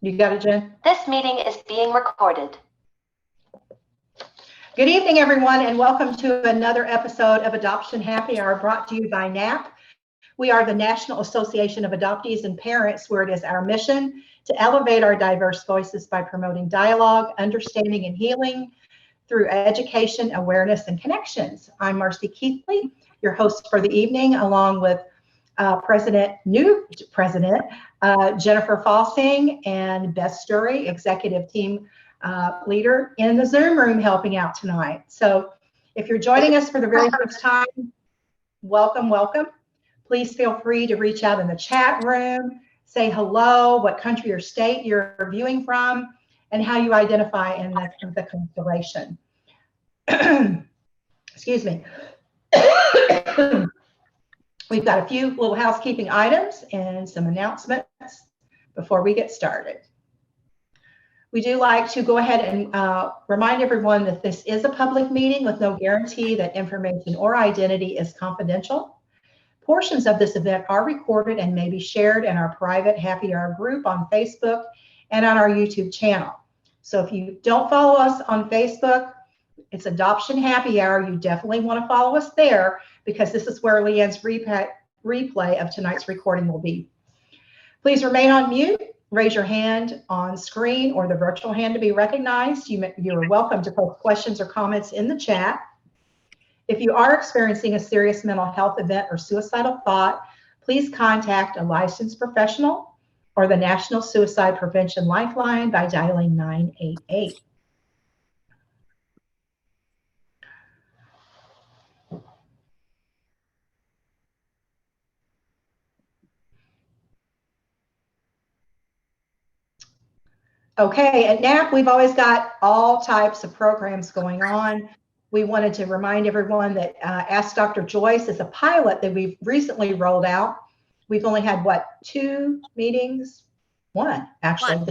You got it, Jen? This meeting is being recorded. Good evening, everyone, and welcome to another episode of Adoption Happy Hour brought to you by NAAP. We are the National Association of Adoptees and Parents, where it is our mission to elevate our diverse voices by promoting dialogue, understanding, and healing through education, awareness, and connections. I'm Marcie Keithley, your host for the evening, along with new president, Jennifer Falsing, and Beth Sturry, executive team leader in the Zoom room helping out tonight. So if you're joining us for the very first time, welcome, welcome. Please feel free to reach out in the chat room, say hello, what country or state you're viewing from, and how you identify in the constellation. Excuse me. We've got a few little housekeeping items and some announcements before we get started. We do like to go ahead and remind everyone that this is a public meeting with no guarantee that information or identity is confidential. Portions of this event are recorded and may be shared in our private Happy Hour group on Facebook and on our YouTube channel. So if you don't follow us on Facebook, it's Adoption Happy Hour. You definitely want to follow us there because this is where Leanne's replay of tonight's recording will be. Please remain on mute. Raise your hand on screen or the virtual hand to be recognized. You're welcome to post questions or comments in the chat. If you are experiencing a serious mental health event or suicidal thought, please contact a licensed professional or the National Suicide Prevention Lifeline by dialing 988. Okay, at NAAP, we've always got all types of programs going on. We wanted to remind everyone that Ask Dr. Joyce is a pilot that we've recently rolled out. We've only had, what, 2 meetings? One, actually. One.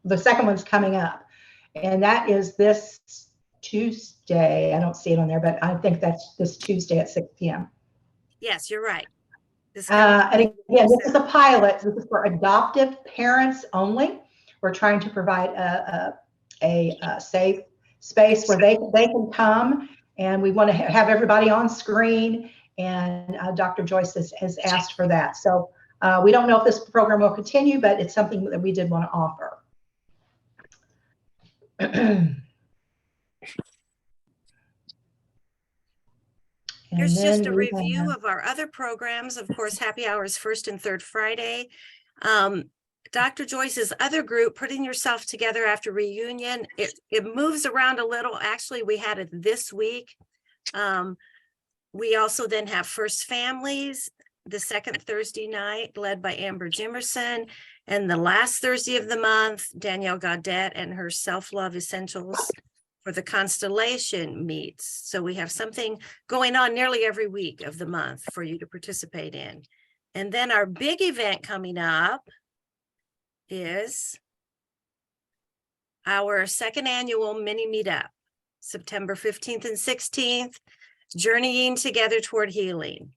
The second one's coming up. And that is this Tuesday. I don't see it on there, but I think that's this Tuesday at 6 p.m. Yes, you're right. And again, this is a pilot. This is for adoptive parents only. We're trying to provide a safe space where they can come, and we want to have everybody on screen, and Dr. Joyce has asked for that. So we don't know if this program will continue, but it's something that we did want to offer. Here's just a review of our other programs. Of course, Happy Hour is first and third Friday. Dr. Joyce's other group, Putting Yourself Together After Reunion, it moves around a little. Actually, we had it this week. We also then have First Families, the second Thursday night, led by Amber Jimerson. And the last Thursday of the month, Danielle Gaudet and her Self-Love Essentials for the Constellation meets. So we have something going on nearly every week of the month for you to participate in. And then our big event coming up is our second annual mini meetup, September 15th and 16th, Journeying Together Toward Healing.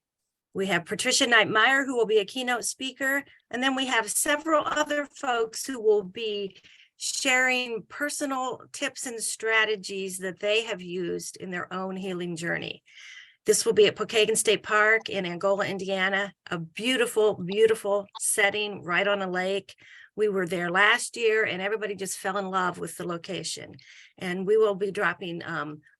We have Patricia Knight-Meyer, who will be a keynote speaker, and then we have several other folks who will be sharing personal tips and strategies that they have used in their own healing journey. This will be at Pokagon State Park in Angola, Indiana, a beautiful, beautiful setting right on a lake. We were there last year and everybody just fell in love with the location. And we will be dropping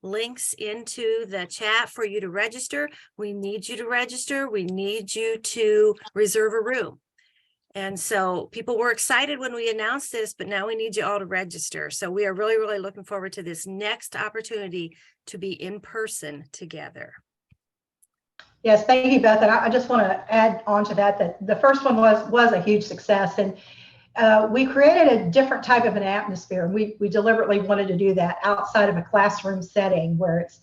links into the chat for you to register. We need you to register. We need you to reserve a room. And so people were excited when we announced this, but now we need you all to register. So we are really, really looking forward to this next opportunity to be in person together. Yes, thank you, Beth. And I just want to add on to that the first one was a huge success. And we created a different type of an atmosphere. We deliberately wanted to do that outside of a classroom setting where it's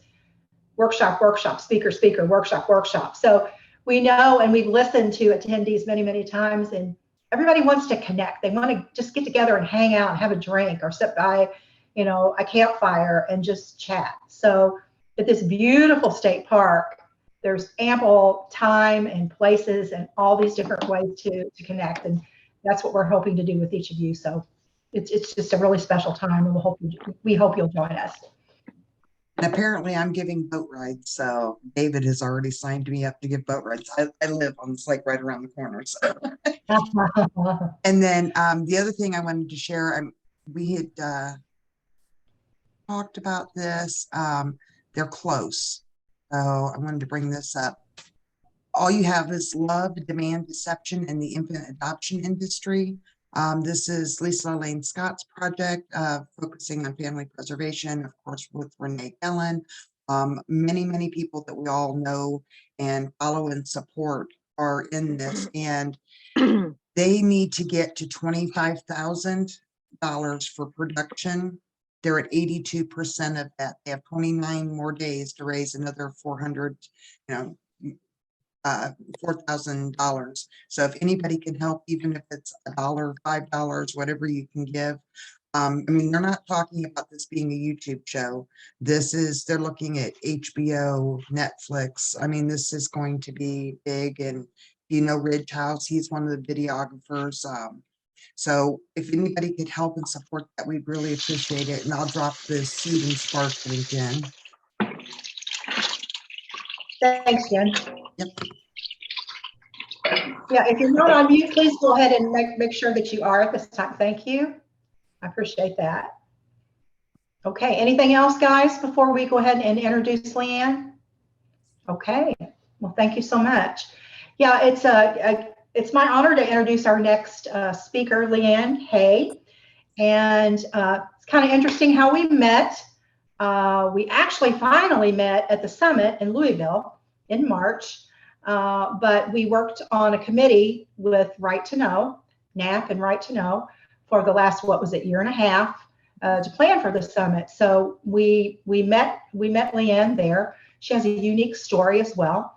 workshop, workshop, speaker, speaker, workshop, workshop. So we know, and we've listened to attendees many, many times, and everybody wants to connect. They want to just get together and hang out and have a drink or sit by, a campfire and just chat. So at this beautiful state park, there's ample time and places and all these different ways to connect. And that's what we're hoping to do with each of you. So it's just a really special time, and we hope you'll join us. And apparently I'm giving boat rides. So David has already signed me up to give boat rides. I live on this lake right around the corner. So. And then the other thing I wanted to share, we had talked about this. They're close. So I wanted to bring this up. All you have is love, demand, deception, and the infant adoption industry. This is Lisa Lane Scott's project, focusing on family preservation, of course, with Renee Ellen. Many people that we all know and follow and support are in this, and they need to get to $25,000 for production. They're at 82% of that. They have 29 more days to raise another $4,000. So if anybody can help, even if it's $1, $5, whatever you can give. I mean, they're not talking about this being a YouTube show. They're looking at HBO, Netflix. I mean, this is going to be big. And Ridge House, he's one of the videographers. So if anybody could help and support that, we'd really appreciate it. And I'll drop the Seed and Spark link in. Thanks, Jen. Yep. Yeah, if you're not on mute, please go ahead and make sure that you are at this time. Thank you. I appreciate that. Okay, anything else, guys, before we go ahead and introduce Leeanne? Okay, well, thank you so much. Yeah, it's my honor to introduce our next speaker, Leeanne Hay. And it's kind of interesting how we met. We actually finally met at the summit in Louisville in March. But we worked on a committee with Right to Know, NAAP and Right to Know, for the last, year and a half to plan for the summit. So we met Leeanne there. She has a unique story as well.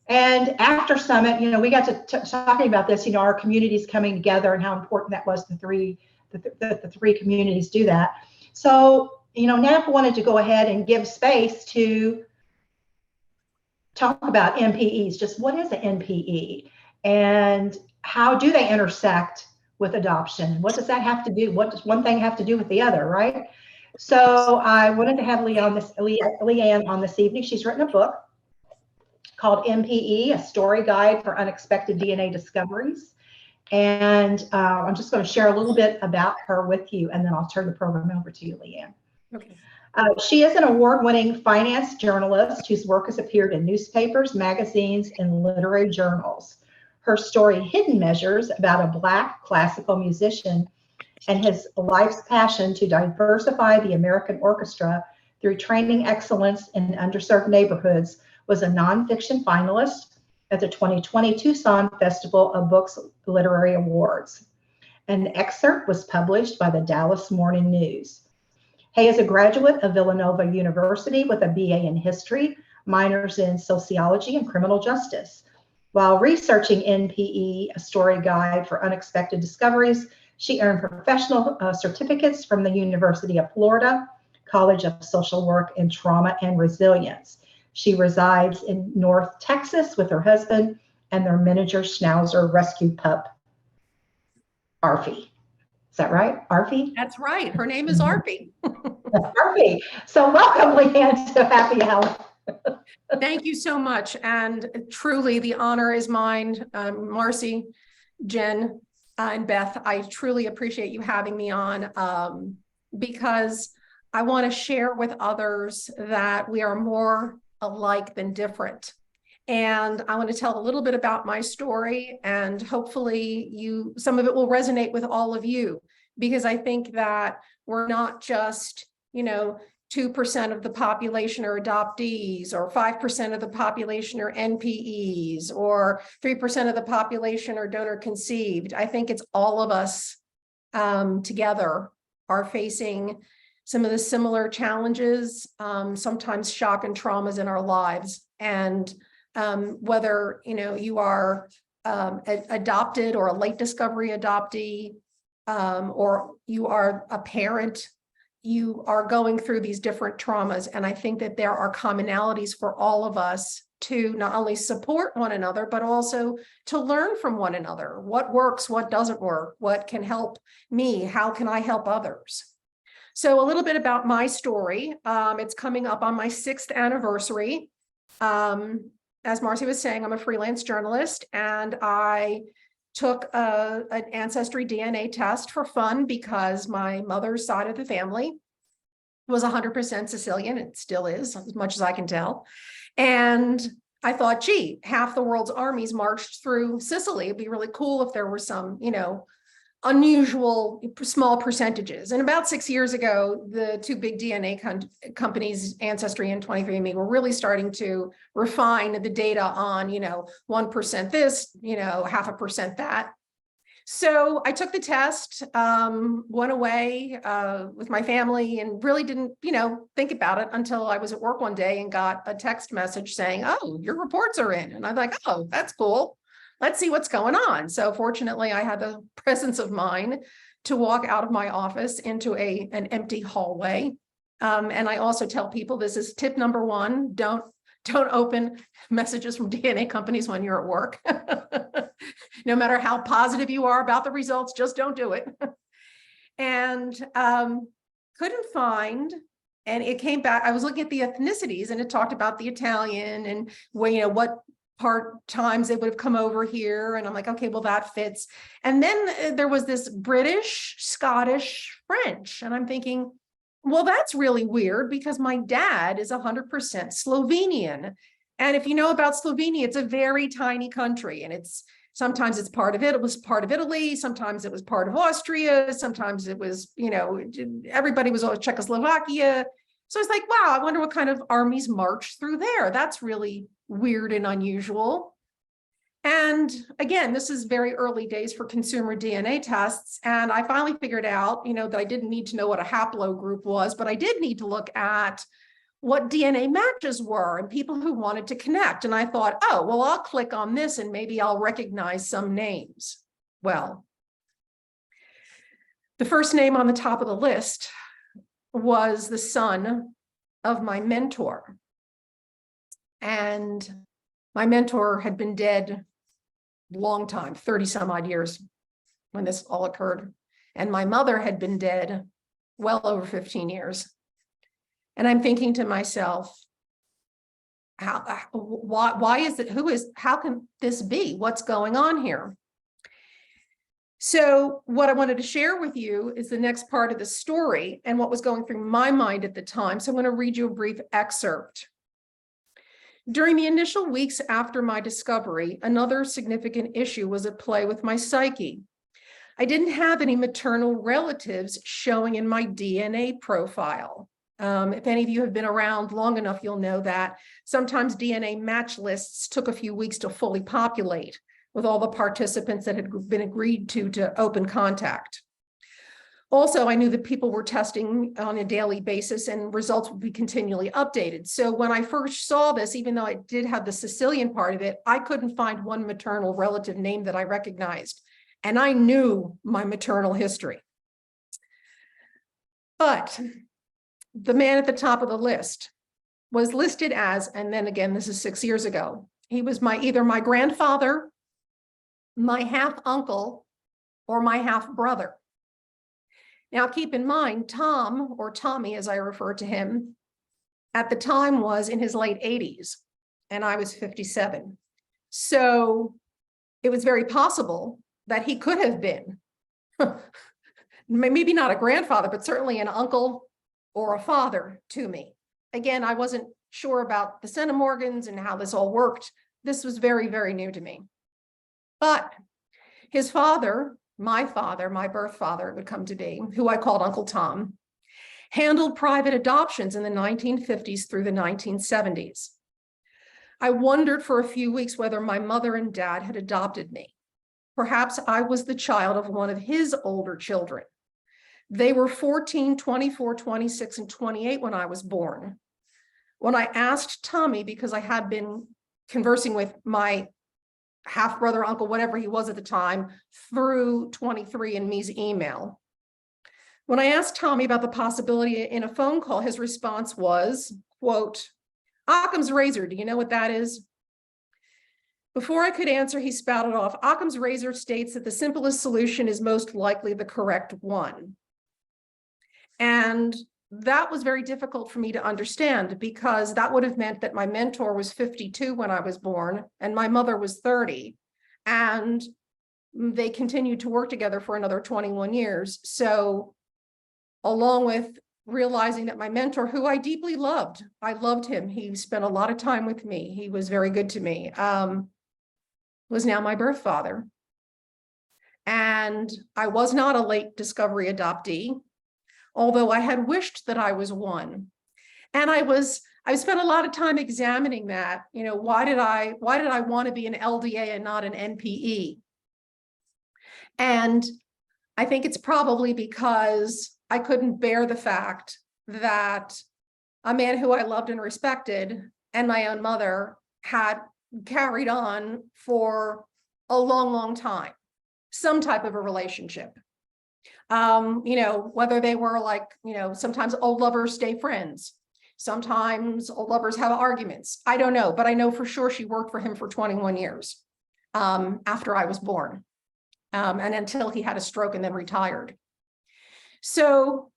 And after summit, we got to talking about this, our communities coming together and how important that was. The three communities do that. So, NAAP wanted to go ahead and give space to talk about NPEs. Just what is an NPE and how do they intersect with adoption? What does that have to do? What does one thing have to do with the other, right? So I wanted to have Leeanne on this evening. She's written a book called NPE, A Story Guide for Unexpected DNA Discoveries. And I'm just going to share a little bit about her with you, and then I'll turn the program over to you, Leeanne. Okay. She is an award-winning finance journalist whose work has appeared in newspapers, magazines, and literary journals. Her story, Hidden Measures, about a Black classical musician and his life's passion to diversify the American orchestra through training excellence in underserved neighborhoods, was a nonfiction finalist at the 2020 Tucson Festival of Books Literary Awards. An excerpt was published by the Dallas Morning News. Hay is a graduate of Villanova University with a BA in history, minors in sociology and criminal justice. While researching NPE, A Story Guide for Unexpected Discoveries, she earned professional certificates from the University of Florida, College of Social Work and Trauma and Resilience. She resides in North Texas with her husband and their miniature Schnauzer rescue pup, Arfie. Is that right, Arfie? That's right. Her name is Arfie. Arfie. So welcome, Leeanne, to Happy Hour. Thank you so much. And truly, the honor is mine. Marcie, Jen, and Beth, I truly appreciate you having me on because I want to share with others that we are more alike than different. And I want to tell a little bit about my story, and hopefully some of it will resonate with all of you, because I think that we're not just, 2% of the population are adoptees, or 5% of the population are NPEs, or 3% of the population are donor conceived. I think it's all of us together are facing some of the similar challenges, sometimes shock and traumas in our lives. And whether you are adopted or a late discovery adoptee, or you are a parent, you are going through these different traumas. And I think that there are commonalities for all of us to not only support one another, but also to learn from one another. What works, what doesn't work, what can help me, how can I help others? So a little bit about my story. It's coming up on my 6th anniversary. As Marcie was saying, I'm a freelance journalist, and I took an ancestry DNA test for fun because my mother's side of the family was 100% Sicilian. It still is, as much as I can tell. And I thought, gee, half the world's armies marched through Sicily. It'd be really cool if there were some, unusual small percentages. And about 6 years ago, the two big DNA companies, Ancestry and 23andMe, were really starting to refine the data on, 1% this, 0.5% that. So I took the test, went away with my family, and really didn't, think about it until I was at work one day and got a text message saying, "Oh, your reports are in." And I'm like, "Oh, that's cool. Let's see what's going on." So fortunately, I had the presence of mind to walk out of my office into an empty hallway. And I also tell people, this is tip number 1, don't open messages from DNA companies when you're at work. No matter how positive you are about the results, just don't do it. And couldn't find, and it came back, I was looking at the ethnicities, and it talked about the Italian and what part times they would have come over here. And I'm like, okay, well, that fits. And then there was this British, Scottish, French. And I'm thinking, well, that's really weird because my dad is 100% Slovenian. And if you know about Slovenia, it's a very tiny country, and sometimes it's part of it. It was part of Italy. Sometimes it was part of Austria. Sometimes it was, everybody was all Czechoslovakia. So it's like, wow, I wonder what kind of armies march through there. That's really weird and unusual. And again, this is very early days for consumer DNA tests. And I finally figured out, that I didn't need to know what a haplogroup was, but I did need to look at what DNA matches were and people who wanted to connect. And I thought, oh, well, I'll click on this and maybe I'll recognize some names. Well, the first name on the top of the list was the son of my mentor. And my mentor had been dead a long time, 30 some odd years when this all occurred. And my mother had been dead well over 15 years. And I'm thinking to myself, why is it, how can this be? What's going on here? So what I wanted to share with you is the next part of the story and what was going through my mind at the time. So I'm going to read you a brief excerpt. During the initial weeks after my discovery, another significant issue was at play with my psyche. I didn't have any maternal relatives showing in my DNA profile. If any of you have been around long enough, you'll know that sometimes DNA match lists took a few weeks to fully populate with all the participants that had been agreed to open contact. Also, I knew that people were testing on a daily basis and results would be continually updated. So when I first saw this, even though I did have the Sicilian part of it, I couldn't find one maternal relative name that I recognized. And I knew my maternal history. But the man at the top of the list was listed as, and then again, this is 6 years ago, he was either my grandfather, my half uncle, or my half brother. Now, keep in mind, Tom, or Tommy, as I refer to him, at the time was in his late 80s, and I was 57. So it was very possible that he could have been, maybe not a grandfather, but certainly an uncle or a father to me. Again, I wasn't sure about the centimorgans and how this all worked. This was very, very new to me. But his father, my birth father, it would come to be, who I called Uncle Tom, handled private adoptions in the 1950s through the 1970s. I wondered for a few weeks whether my mother and dad had adopted me. Perhaps I was the child of one of his older children. They were 14, 24, 26, and 28 when I was born. When I asked Tommy, because I had been conversing with my half brother, uncle, whatever he was at the time, through 23andMe's email. When I asked Tommy about the possibility in a phone call, his response was, quote, "Occam's razor, do you know what that is? Before I could answer, he spouted off, Occam's razor states that the simplest solution is most likely the correct one. And that was very difficult for me to understand, because that would have meant that my mentor was 52 when I was born and my mother was 30. And they continued to work together for another 21 years. So along with realizing that my mentor, who I deeply loved, I loved him. He spent a lot of time with me. He was very good to me, was now my birth father. And I was not a late discovery adoptee, although I had wished that I was one. And I spent a lot of time examining that, why did I want to be an LDA and not an NPE? And I think it's probably because I couldn't bear the fact that a man who I loved and respected and my own mother had carried on for a long, long time, some type of a relationship. Whether they were like, sometimes old lovers stay friends. Sometimes old lovers have arguments. I don't know, but I know for sure she worked for him for 21 years after I was born, and until he had a stroke and then retired. So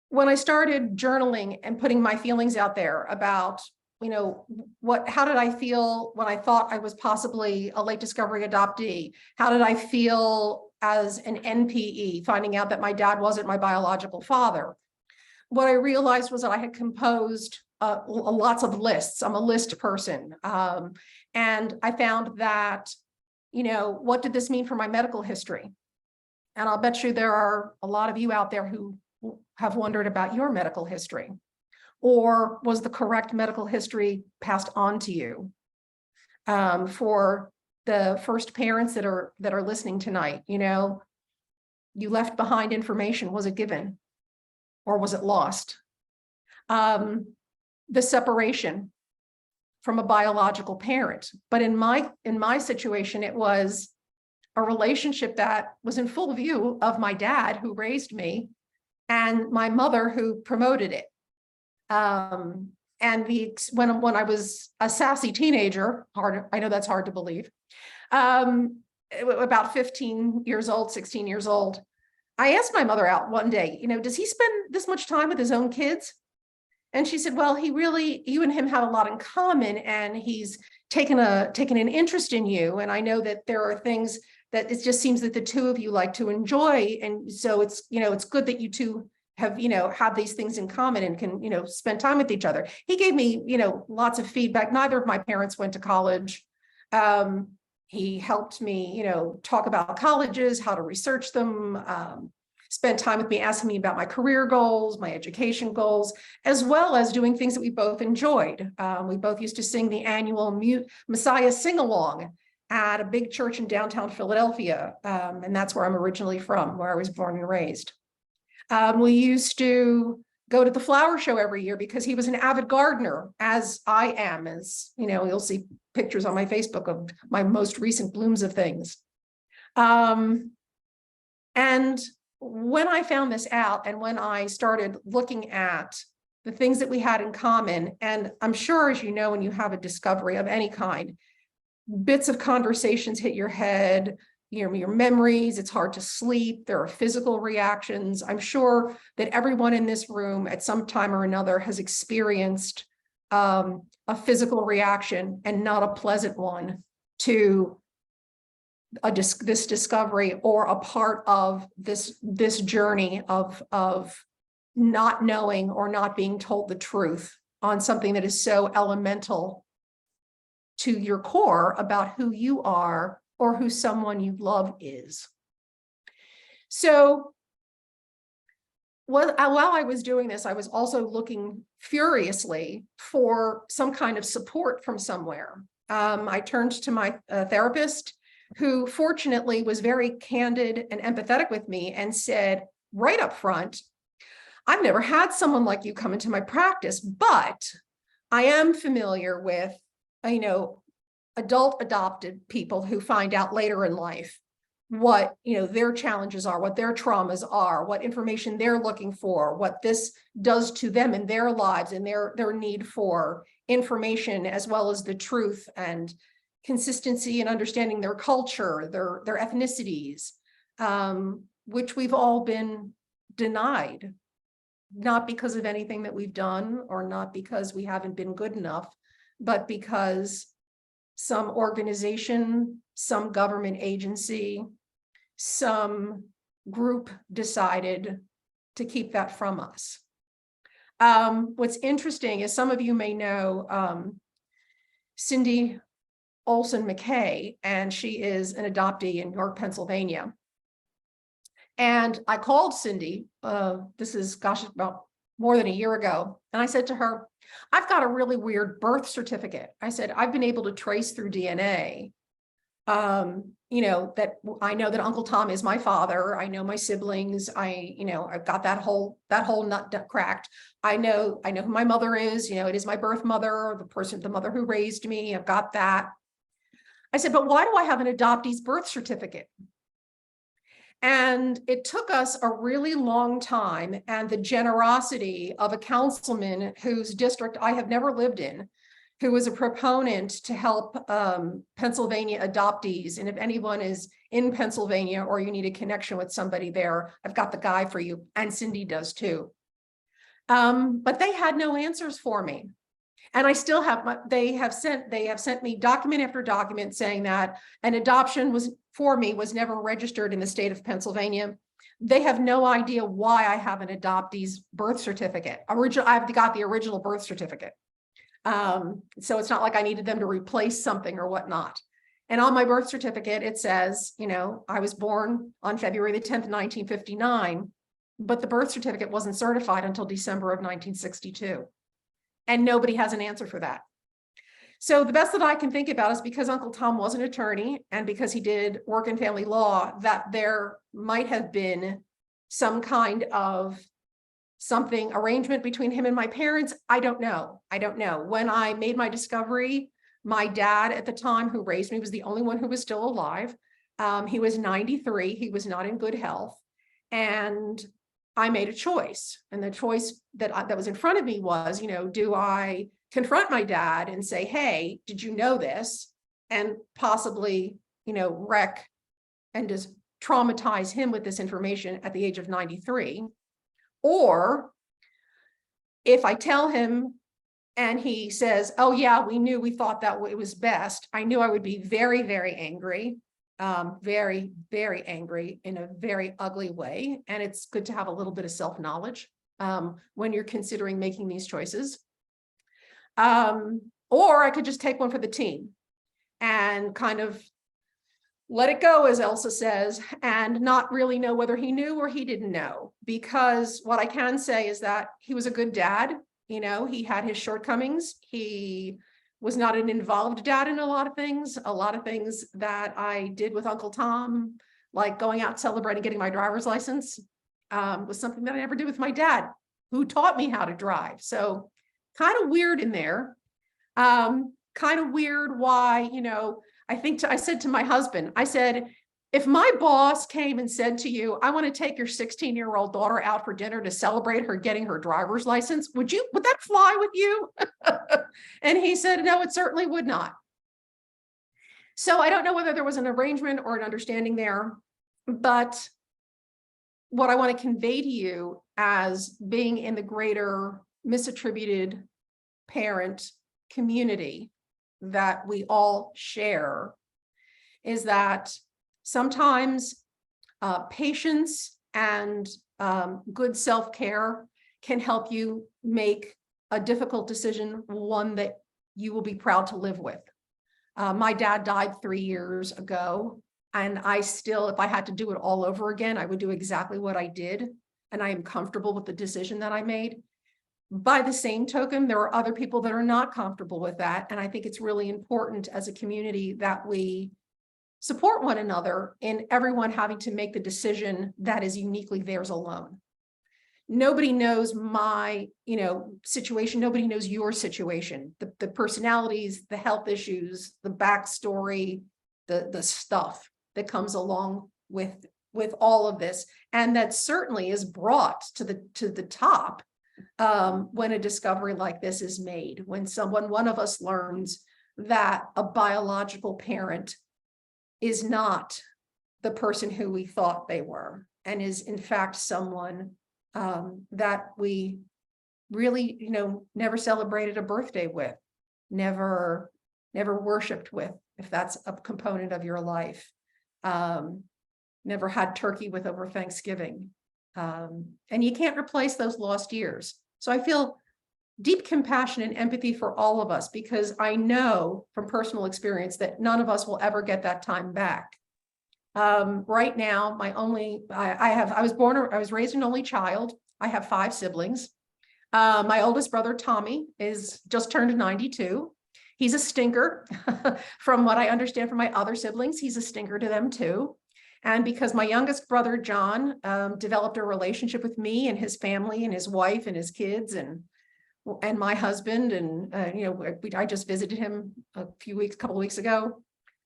when I started journaling and putting my feelings out there about, how did I feel when I thought I was possibly a late discovery adoptee? How did I feel as an NPE, finding out that my dad wasn't my biological father? What I realized was that I had composed lots of lists. I'm a list person. And I found that, what did this mean for my medical history? And I'll bet you there are a lot of you out there who have wondered about your medical history. Or was the correct medical history passed on to you? For the first parents that are listening tonight, you left behind information. Was it given or was it lost? The separation from a biological parent. But in my situation, it was a relationship that was in full view of my dad, who raised me, and my mother, who promoted it. And when I was a sassy teenager, I know that's hard to believe, about 15 years old, 16 years old, I asked my mother out one day, does he spend this much time with his own kids? And she said, well, you and him have a lot in common, and he's taken an interest in you. And I know that there are things that it just seems that the two of you like to enjoy. And so it's good that you two have these things in common and can, spend time with each other. He gave me, lots of feedback. Neither of my parents went to college. He helped me, talk about colleges, how to research them, spend time with me, asking me about my career goals, my education goals, as well as doing things that we both enjoyed. We both used to sing the annual Messiah sing-along at a big church in downtown Philadelphia. And that's where I'm originally from, where I was born and raised. We used to go to the flower show every year because he was an avid gardener, as I am, you'll see pictures on my Facebook of my most recent blooms of things. And when I found this out, and when I started looking at the things that we had in common, and I'm sure, as you know, when you have a discovery of any kind, bits of conversations hit your head, your memories, it's hard to sleep, there are physical reactions. I'm sure that everyone in this room at some time or another has experienced a physical reaction, and not a pleasant one, to this discovery, or a part of this journey of not knowing or not being told the truth on something that is so elemental to your core about who you are, or who someone you love is. So while I was doing this, I was also looking furiously for some kind of support from somewhere. I turned to my therapist, who fortunately was very candid and empathetic with me, and said right up front, I've never had someone like you come into my practice, but I am familiar with, adult adopted people who find out later in life what their challenges are, what their traumas are, what information they're looking for, what this does to them in their lives, and their need for information as well as the truth. And consistency in understanding their culture, their ethnicities, which we've all been denied, not because of anything that we've done or not because we haven't been good enough, but because some organization, some government agency, some group decided to keep that from us. What's interesting is some of you may know Cindy Olson McKay, and she is an adoptee in York, Pennsylvania. And I called Cindy, this is, gosh, about more than a year ago. And I said to her, I've got a really weird birth certificate. I said, I've been able to trace through DNA, that I know that Uncle Tom is my father. I know my siblings. I've got that whole nut cracked. I know who my mother is. It is my birth mother, the mother who raised me. I've got that. I said, but why do I have an adoptee's birth certificate? And it took us a really long time, and the generosity of a councilman whose district I have never lived in, who was a proponent to help Pennsylvania adoptees. And if anyone is in Pennsylvania or you need a connection with somebody there, I've got the guy for you, and Cindy does too. But they had no answers for me. And I still have they have sent me document after document saying that an adoption was never registered in the state of Pennsylvania. They have no idea why I have an adoptee's birth certificate. I've got the original birth certificate. So it's not like I needed them to replace something or whatnot. And on my birth certificate, it says, I was born on February the 10th, 1959, but the birth certificate wasn't certified until December of 1962. And nobody has an answer for that. So the best that I can think about is because Uncle Tom was an attorney and because he did work in family law, that there might have been some kind of arrangement between him and my parents. I don't know. When I made my discovery, my dad at the time, who raised me, was the only one who was still alive. He was 93. He was not in good health. And I made a choice. And the choice that was in front of me was, do I confront my dad and say, hey, did you know this? And possibly, wreck and just traumatize him with this information at the age of 93. Or if I tell him and he says, oh yeah, we thought that it was best, I knew I would be very, very angry, very, very angry in a very ugly way. And it's good to have a little bit of self-knowledge when you're considering making these choices. Or I could just take one for the team and kind of let it go, as Elsa says, and not really know whether he knew or he didn't know. Because what I can say is that he was a good dad. He had his shortcomings. He was not an involved dad in a lot of things that I did with Uncle Tom, like going out celebrating getting my driver's license, was something that I never did with my dad, who taught me how to drive. So kind of weird in there. Kind of weird why, I said to my husband, I said, if my boss came and said to you, I want to take your 16-year-old daughter out for dinner to celebrate her getting her driver's license, would that fly with you? And he said, no, it certainly would not. So I don't know whether there was an arrangement or an understanding there, but what I want to convey to you as being in the greater misattributed parent community that we all share is that sometimes patience and good self-care can help you make a difficult decision, one that you will be proud to live with. My dad died 3 years ago, and I still, if I had to do it all over again, I would do exactly what I did, and I am comfortable with the decision that I made. By the same token, there are other people that are not comfortable with that, and I think it's really important as a community that we support one another in everyone having to make the decision that is uniquely theirs alone. Nobody knows my, situation. Nobody knows your situation, the personalities, the health issues, the backstory, the stuff that comes along with all of this. And that certainly is brought to the top when a discovery like this is made, when one of us learns that a biological parent is not the person who we thought they were, and is in fact someone that we really, never celebrated a birthday with, never worshiped with, if that's a component of your life, never had turkey with over Thanksgiving. And you can't replace those lost years. So I feel deep compassion and empathy for all of us, because I know from personal experience that none of us will ever get that time back. Right now, I was raised an only child. I have 5 siblings. My oldest brother, Tommy, is just turned 92. He's a stinker. From what I understand from my other siblings, he's a stinker to them too. And because my youngest brother, John, developed a relationship with me and his family and his wife and his kids and my husband, and I just visited him a couple of weeks ago.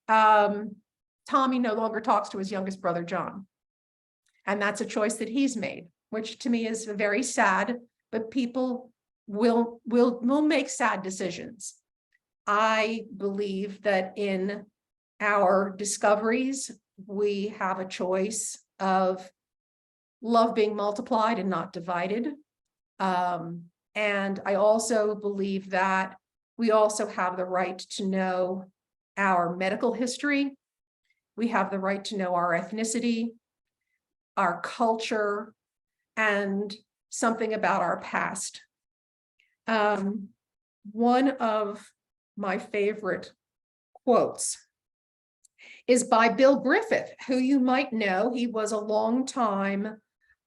Tommy no longer talks to his youngest brother, John. And that's a choice that he's made, which to me is very sad, but people will make sad decisions. I believe that in our discoveries, we have a choice of love being multiplied and not divided. And I also believe that we also have the right to know our medical history. We have the right to know our ethnicity, our culture, and something about our past. One of my favorite quotes is by Bill Griffith, who you might know. He was a longtime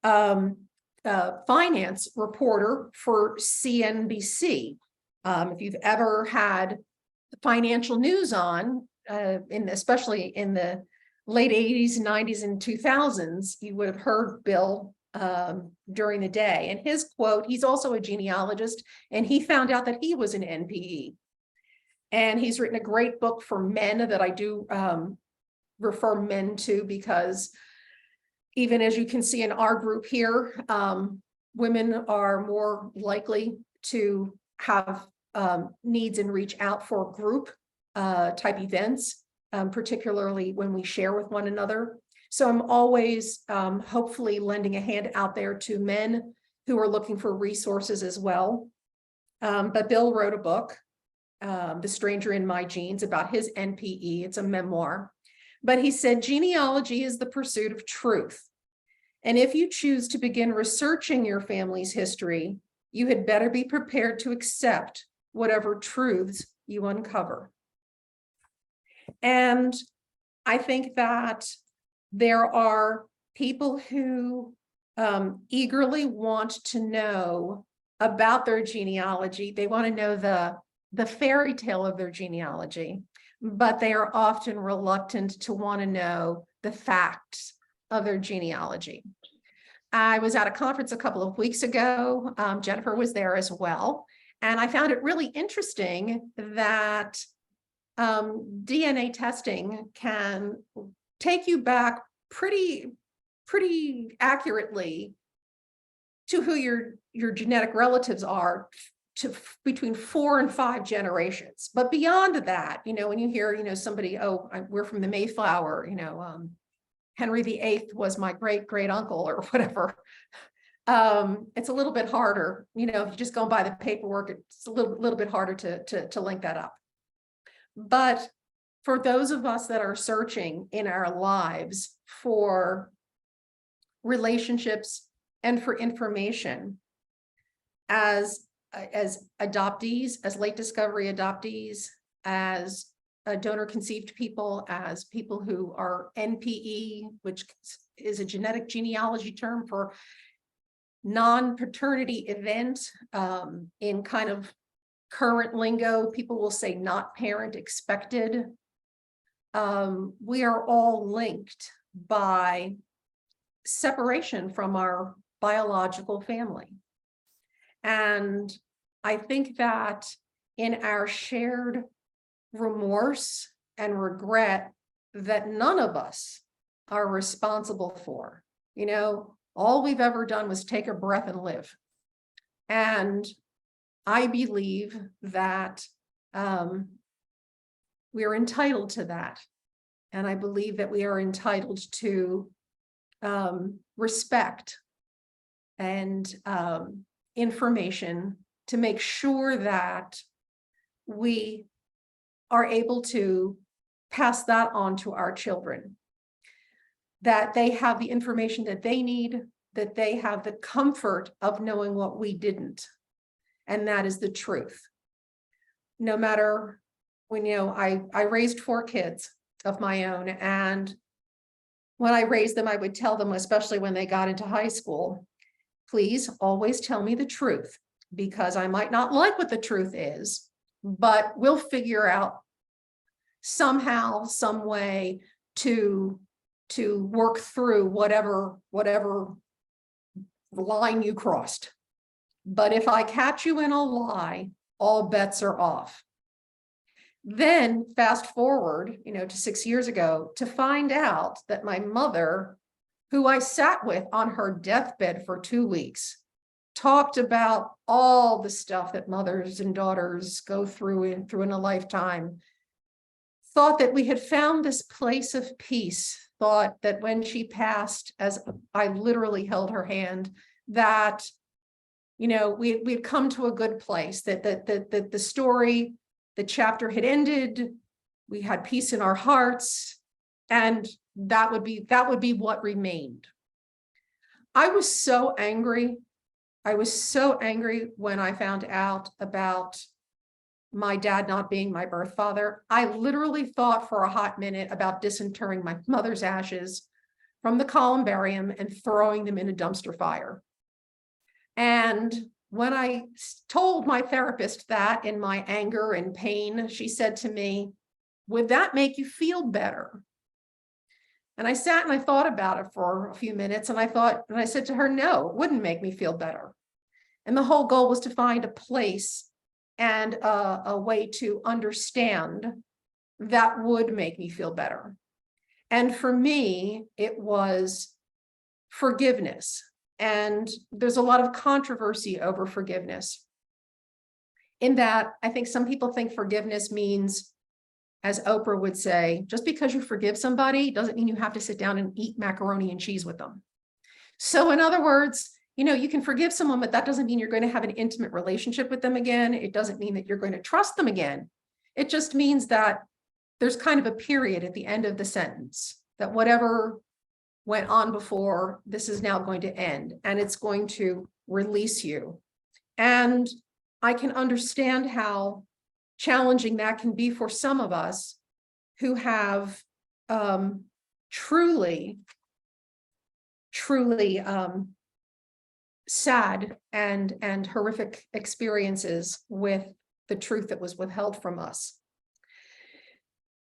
finance reporter for CNBC. If you've ever had financial news on, especially in the late 80s, 90s, and 2000s, you would have heard Bill during the day. And his quote, he's also a genealogist, and he found out that he was an NPE. And he's written a great book for men that I do refer men to, because even as you can see in our group here, women are more likely to have needs and reach out for group type events, particularly when we share with one another. So I'm always hopefully lending a hand out there to men who are looking for resources as well. But Bill wrote a book, The Stranger in My Genes, about his NPE. It's a memoir. But he said, genealogy is the pursuit of truth. And if you choose to begin researching your family's history, you had better be prepared to accept whatever truths you uncover. And I think that there are people who eagerly want to know about their genealogy. They want to know the fairy tale of their genealogy, but they are often reluctant to want to know the facts of their genealogy. I was at a conference a couple of weeks ago. Jennifer was there as well. And I found it really interesting that DNA testing can take you back pretty accurately to who your genetic relatives are, to between 4 and 5 generations. But beyond that, when you hear, somebody, we're from the Mayflower, Henry VIII was my great uncle or whatever. It's a little bit harder, if you just go by the paperwork, it's a little bit harder to link that up. But for those of us that are searching in our lives for relationships and for information, as adoptees, as late discovery adoptees, as donor conceived people, as people who are NPE, which is a genetic genealogy term for non-paternity event. In kind of current lingo, people will say not parent expected. We are all linked by separation from our biological family. And I think that in our shared remorse and regret that none of us are responsible for, all we've ever done was take a breath and live. And I believe that We are entitled to that. And I believe that we are entitled to respect and information to make sure that we are able to pass that on to our children, that they have the information that they need, that they have the comfort of knowing what we didn't. And that is the truth. No matter when, I raised 4 kids of my own, and when I raised them, I would tell them, especially when they got into high school, please always tell me the truth, because I might not like what the truth is, but we'll figure out somehow, some way to work through whatever line you crossed. But if I catch you in a lie, all bets are off. Then fast forward, to 6 years ago, to find out that my mother, who I sat with on her deathbed for 2 weeks, talked about all the stuff that mothers and daughters go through in a lifetime, thought that we had found this place of peace, thought that when she passed, as I literally held her hand, that, we'd come to a good place, that the story, the chapter had ended, we had peace in our hearts, and that would be what remained. I was so angry. I was so angry when I found out about my dad not being my birth father. I literally thought for a hot minute about disinterring my mother's ashes from the columbarium and throwing them in a dumpster fire. And when I told my therapist that in my anger and pain, she said to me, "Would that make you feel better?" And I sat and I thought about it for a few minutes, and I said to her, "No, it wouldn't make me feel better." And the whole goal was to find a place and a way to understand that would make me feel better. And for me, it was forgiveness. And there's a lot of controversy over forgiveness. In that, I think some people think forgiveness means, as Oprah would say, just because you forgive somebody doesn't mean you have to sit down and eat macaroni and cheese with them. So in other words, you can forgive someone, but that doesn't mean you're going to have an intimate relationship with them again. It doesn't mean that you're going to trust them again. It just means that there's kind of a period at the end of the sentence, that whatever went on before, this is now going to end, and it's going to release you. And I can understand how challenging that can be for some of us who have truly sad and horrific experiences with the truth that was withheld from us.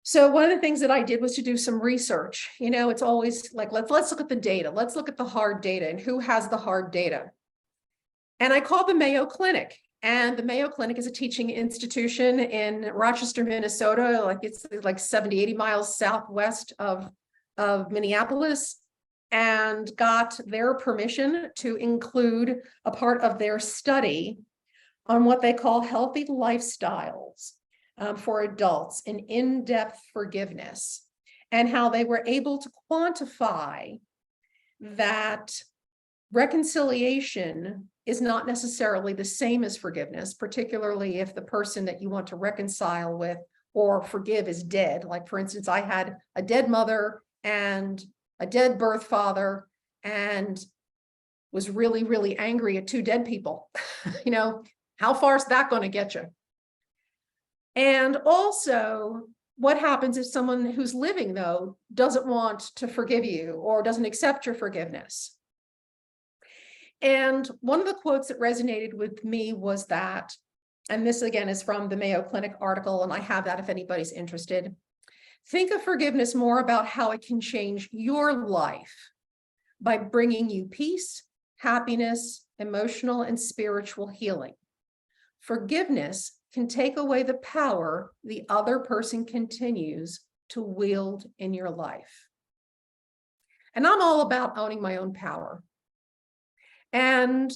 So one of the things that I did was to do some research. It's always like, let's look at the data. Let's look at the hard data and who has the hard data. And I called the Mayo Clinic. And the Mayo Clinic is a teaching institution in Rochester, Minnesota. It's like 70, 80 miles southwest of Minneapolis, and got their permission to include a part of their study on what they call healthy lifestyles for adults in in-depth forgiveness, and how they were able to quantify that reconciliation is not necessarily the same as forgiveness, particularly if the person that you want to reconcile with or forgive is dead. Like, for instance, I had a dead mother and a dead birth father, and was really, really angry at 2 dead people. How far is that going to get you? And also, what happens if someone who's living, though, doesn't want to forgive you or doesn't accept your forgiveness? And one of the quotes that resonated with me was that, and this again is from the Mayo Clinic article, and I have that if anybody's interested. Think of forgiveness more about how it can change your life by bringing you peace, happiness, emotional and spiritual healing. Forgiveness can take away the power the other person continues to wield in your life. And I'm all about owning my own power. And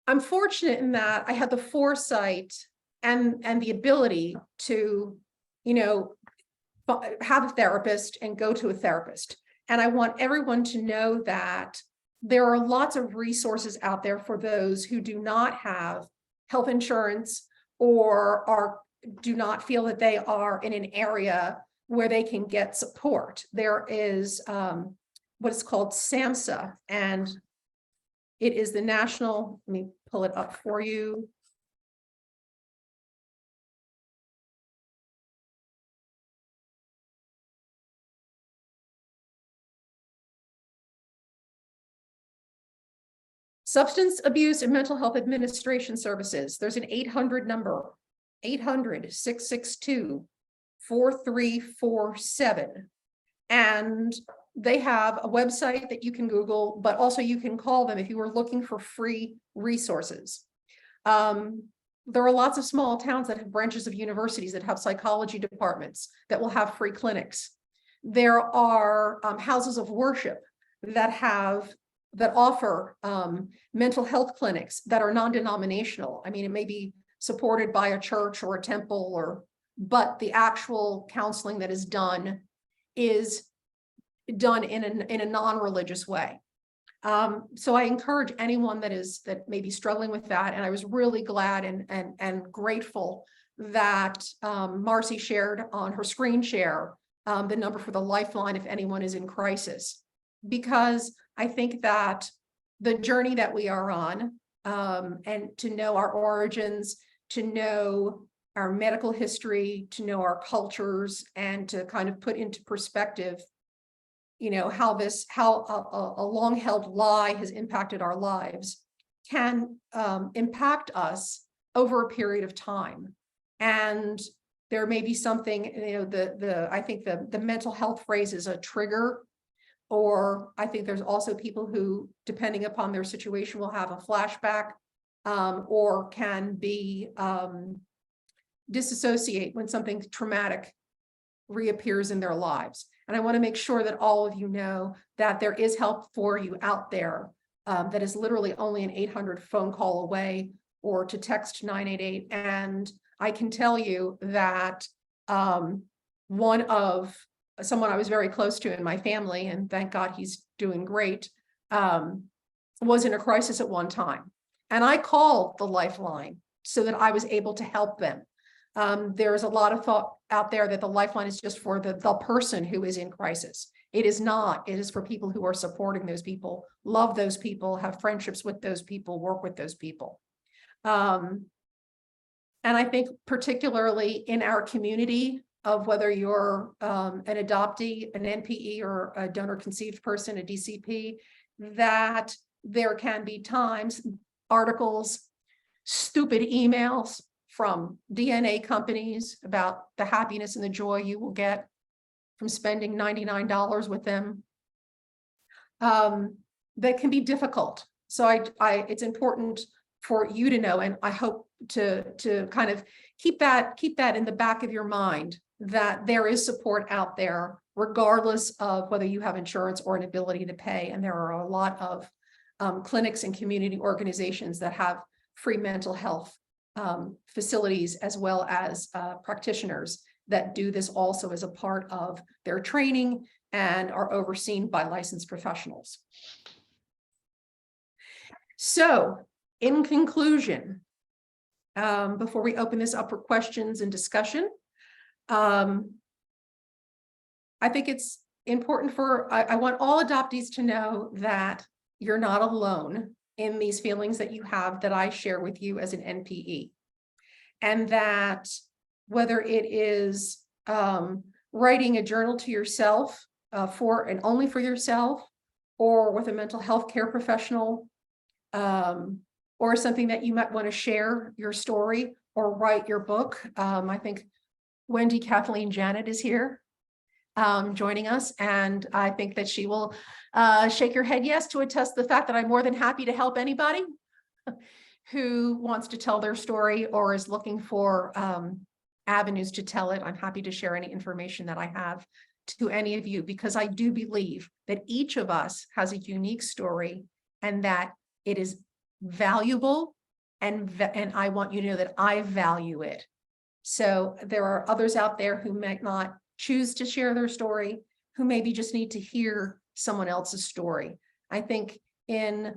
I'm fortunate in that I had the foresight and the ability to have a therapist and go to a therapist. And I want everyone to know that there are lots of resources out there for those who do not have health insurance or do not feel that they are in an area where they can get support. There is what is called SAMHSA, and it is the national, let me pull it up for you. Substance Abuse and Mental Health Administration Services. There's an 800 number, 800-662-4347. And they have a website that you can Google, but also you can call them if you are looking for free resources. There are lots of small towns that have branches of universities that have psychology departments that will have free clinics. There are houses of worship that offer mental health clinics that are non-denominational. I mean, it may be supported by a church or a temple, but the actual counseling that is done in a non-religious way. So I encourage anyone that may be struggling with that. And I was really glad and grateful that Marcie shared on her screen share the number for the Lifeline if anyone is in crisis, because I think that the journey that we are on, and to know our origins, to know our medical history, to know our cultures, and to kind of put into perspective, how a long-held lie has impacted our lives can impact us over a period of time. And there may be something, I think the mental health phrase is a trigger. Or I think there's also people who, depending upon their situation, will have a flashback or can be disassociate when something traumatic reappears in their lives. And I want to make sure that all of you know that there is help for you out there that is literally only an 800 phone call away, or to text 988. And I can tell you that someone I was very close to in my family, and thank God he's doing great, was in a crisis at one time. And I called the Lifeline so that I was able to help them. There's a lot of thought out there that the Lifeline is just for the person who is in crisis. It is not. It is for people who are supporting those people, love those people, have friendships with those people, work with those people. And I think particularly in our community, of whether you're an adoptee, an NPE, or a donor-conceived person, a DCP, that there can be times, articles, stupid emails from DNA companies about the happiness and the joy you will get from spending $99 with them, that can be difficult. So it's important for you to know, and I hope to kind of keep that in the back of your mind, that there is support out there, regardless of whether you have insurance or an ability to pay. And there are a lot of clinics and community organizations that have free mental health facilities, as well as practitioners that do this also as a part of their training and are overseen by licensed professionals. So, in conclusion, before we open this up for questions and discussion, I think it's important I want all adoptees to know that you're not alone in these feelings that you have that I share with you as an NPE. And that whether it is writing a journal to yourself for and only for yourself, or with a mental health care professional, or something that you might want to share your story or write your book. I think Wendy, Kathleen, Janet is here joining us, and I think that she will shake your head yes to attest the fact that I'm more than happy to help anybody who wants to tell their story or is looking for avenues to tell it. I'm happy to share any information that I have to any of you, because I do believe that each of us has a unique story and that it is valuable, and I want you to know that I value it. So there are others out there who might not choose to share their story, who maybe just need to hear someone else's story. I think in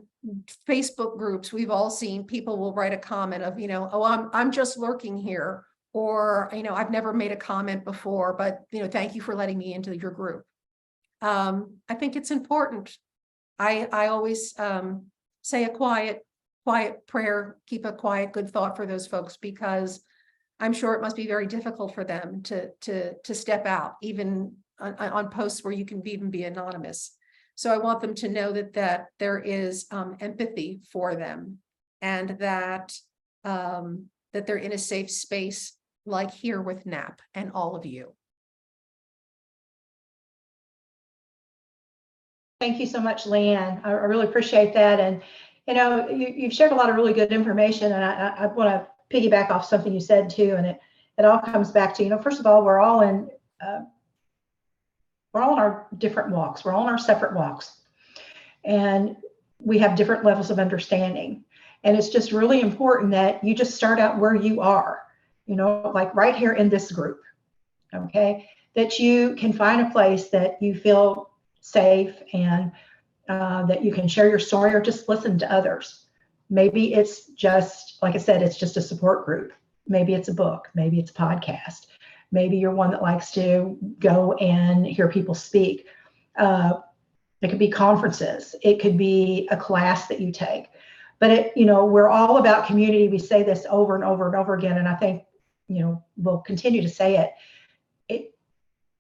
Facebook groups, we've all seen people will write a comment of, oh, I'm just lurking here, or, I've never made a comment before, but, thank you for letting me into your group. I think it's important. I always say a quiet prayer, keep a quiet, good thought for those folks, because I'm sure it must be very difficult for them to step out, even on posts where you can even be anonymous. So I want them to know that there is empathy for them, and that they're in a safe space, like here with NAAP and all of you. Thank you so much, Leanne. I really appreciate that. And, you've shared a lot of really good information, and I want to piggyback off something you said too. And it all comes back to, first of all, we're all in our different walks. We're all in our separate walks, and we have different levels of understanding. And it's just really important that you just start out where you are, like right here in this group, okay? That you can find a place that you feel safe, and that you can share your story or just listen to others. Maybe it's just, like I said, it's just a support group. Maybe it's a book, maybe it's a podcast. Maybe you're one that likes to go and hear people speak. It could be conferences. It could be a class that you take. But we're all about community. We say this over and over and over again, and I think, we'll continue to say it.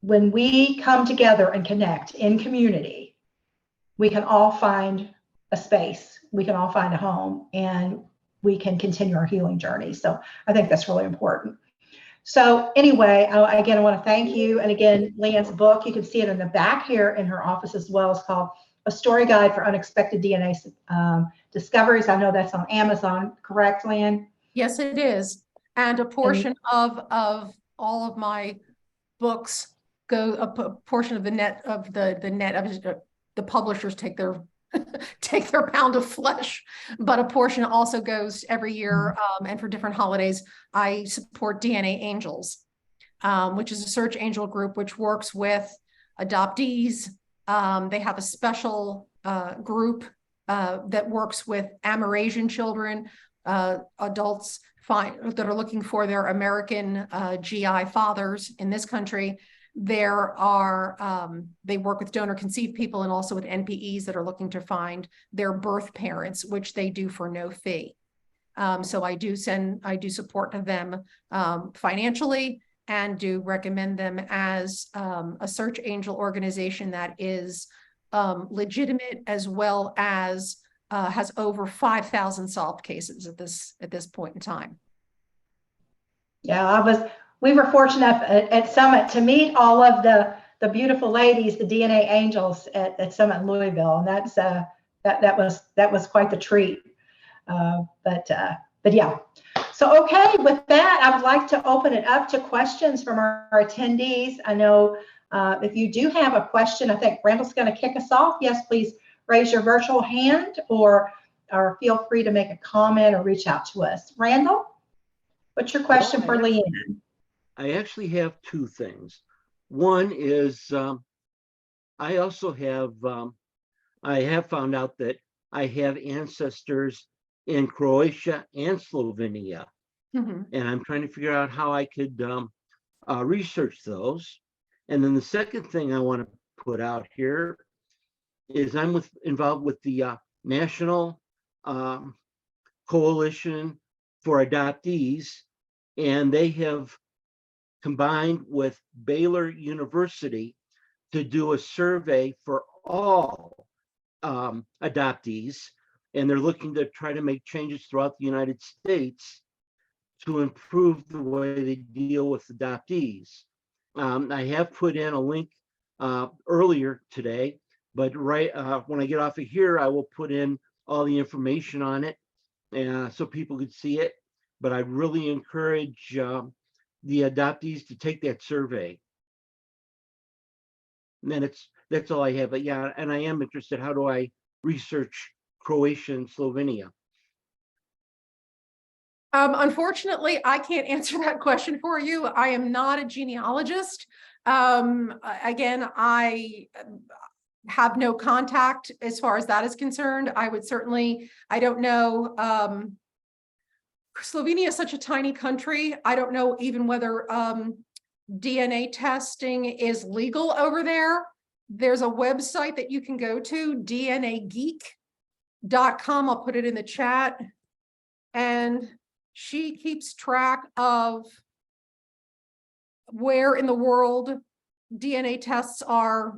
When we come together and connect in community, we can all find a space. We can all find a home, and we can continue our healing journey. So I think that's really important. So anyway, again, I want to thank you. And again, Leanne's book, you can see it in the back here in her office as well. It's called A Story Guide for Unexpected DNA Discoveries. I know that's on Amazon, correct, Leanne? Yes, it is. And a portion of all of my books a portion of the net of the publishers take their pound of flesh, but a portion also goes every year, and for different holidays. I support DNA Angels, which is a search angel group which works with adoptees. They have a special group that works with Amerasian children, adults that are looking for their American GI fathers in this country. There are, they work with donor conceived people and also with NPEs that are looking to find their birth parents, which they do for no fee. So I do support them financially, and do recommend them as a search angel organization that is legitimate, as well as has over 5,000 solved cases at this point in time. Yeah, we were fortunate at Summit to meet all of the beautiful ladies, the DNA Angels at Summit in Louisville, and that was quite the treat. But yeah. So okay, with that, I would like to open it up to questions from our attendees. I know if you do have a question, I think Randall's going to kick us off. Yes, please raise your virtual hand, or feel free to make a comment or reach out to us. Randall, what's your question for Leanne? I actually have two things. One is I also have, I have found out that I have ancestors in Croatia and Slovenia. And I'm trying to figure out how I could research those. And then the second thing I want to put out here is I'm involved with the National Coalition for Adoptees, and they have combined with Baylor University to do a survey for all adoptees, and they're looking to try to make changes throughout the United States to improve the way they deal with adoptees. I have put in a link earlier today, but when I get off of here, I will put in all the information on it so people could see it. But I really encourage the adoptees to take that survey. And then that's all I have. But yeah, and I am interested, how do I research Croatia and Slovenia? Unfortunately, I can't answer that question for you. I am not a genealogist. Again, I have no contact as far as that is concerned. I would certainly, I don't know. Slovenia is such a tiny country. I don't know even whether DNA testing is legal over there. There's a website that you can go to, dnageek.com. I'll put it in the chat. And she keeps track of where in the world DNA tests are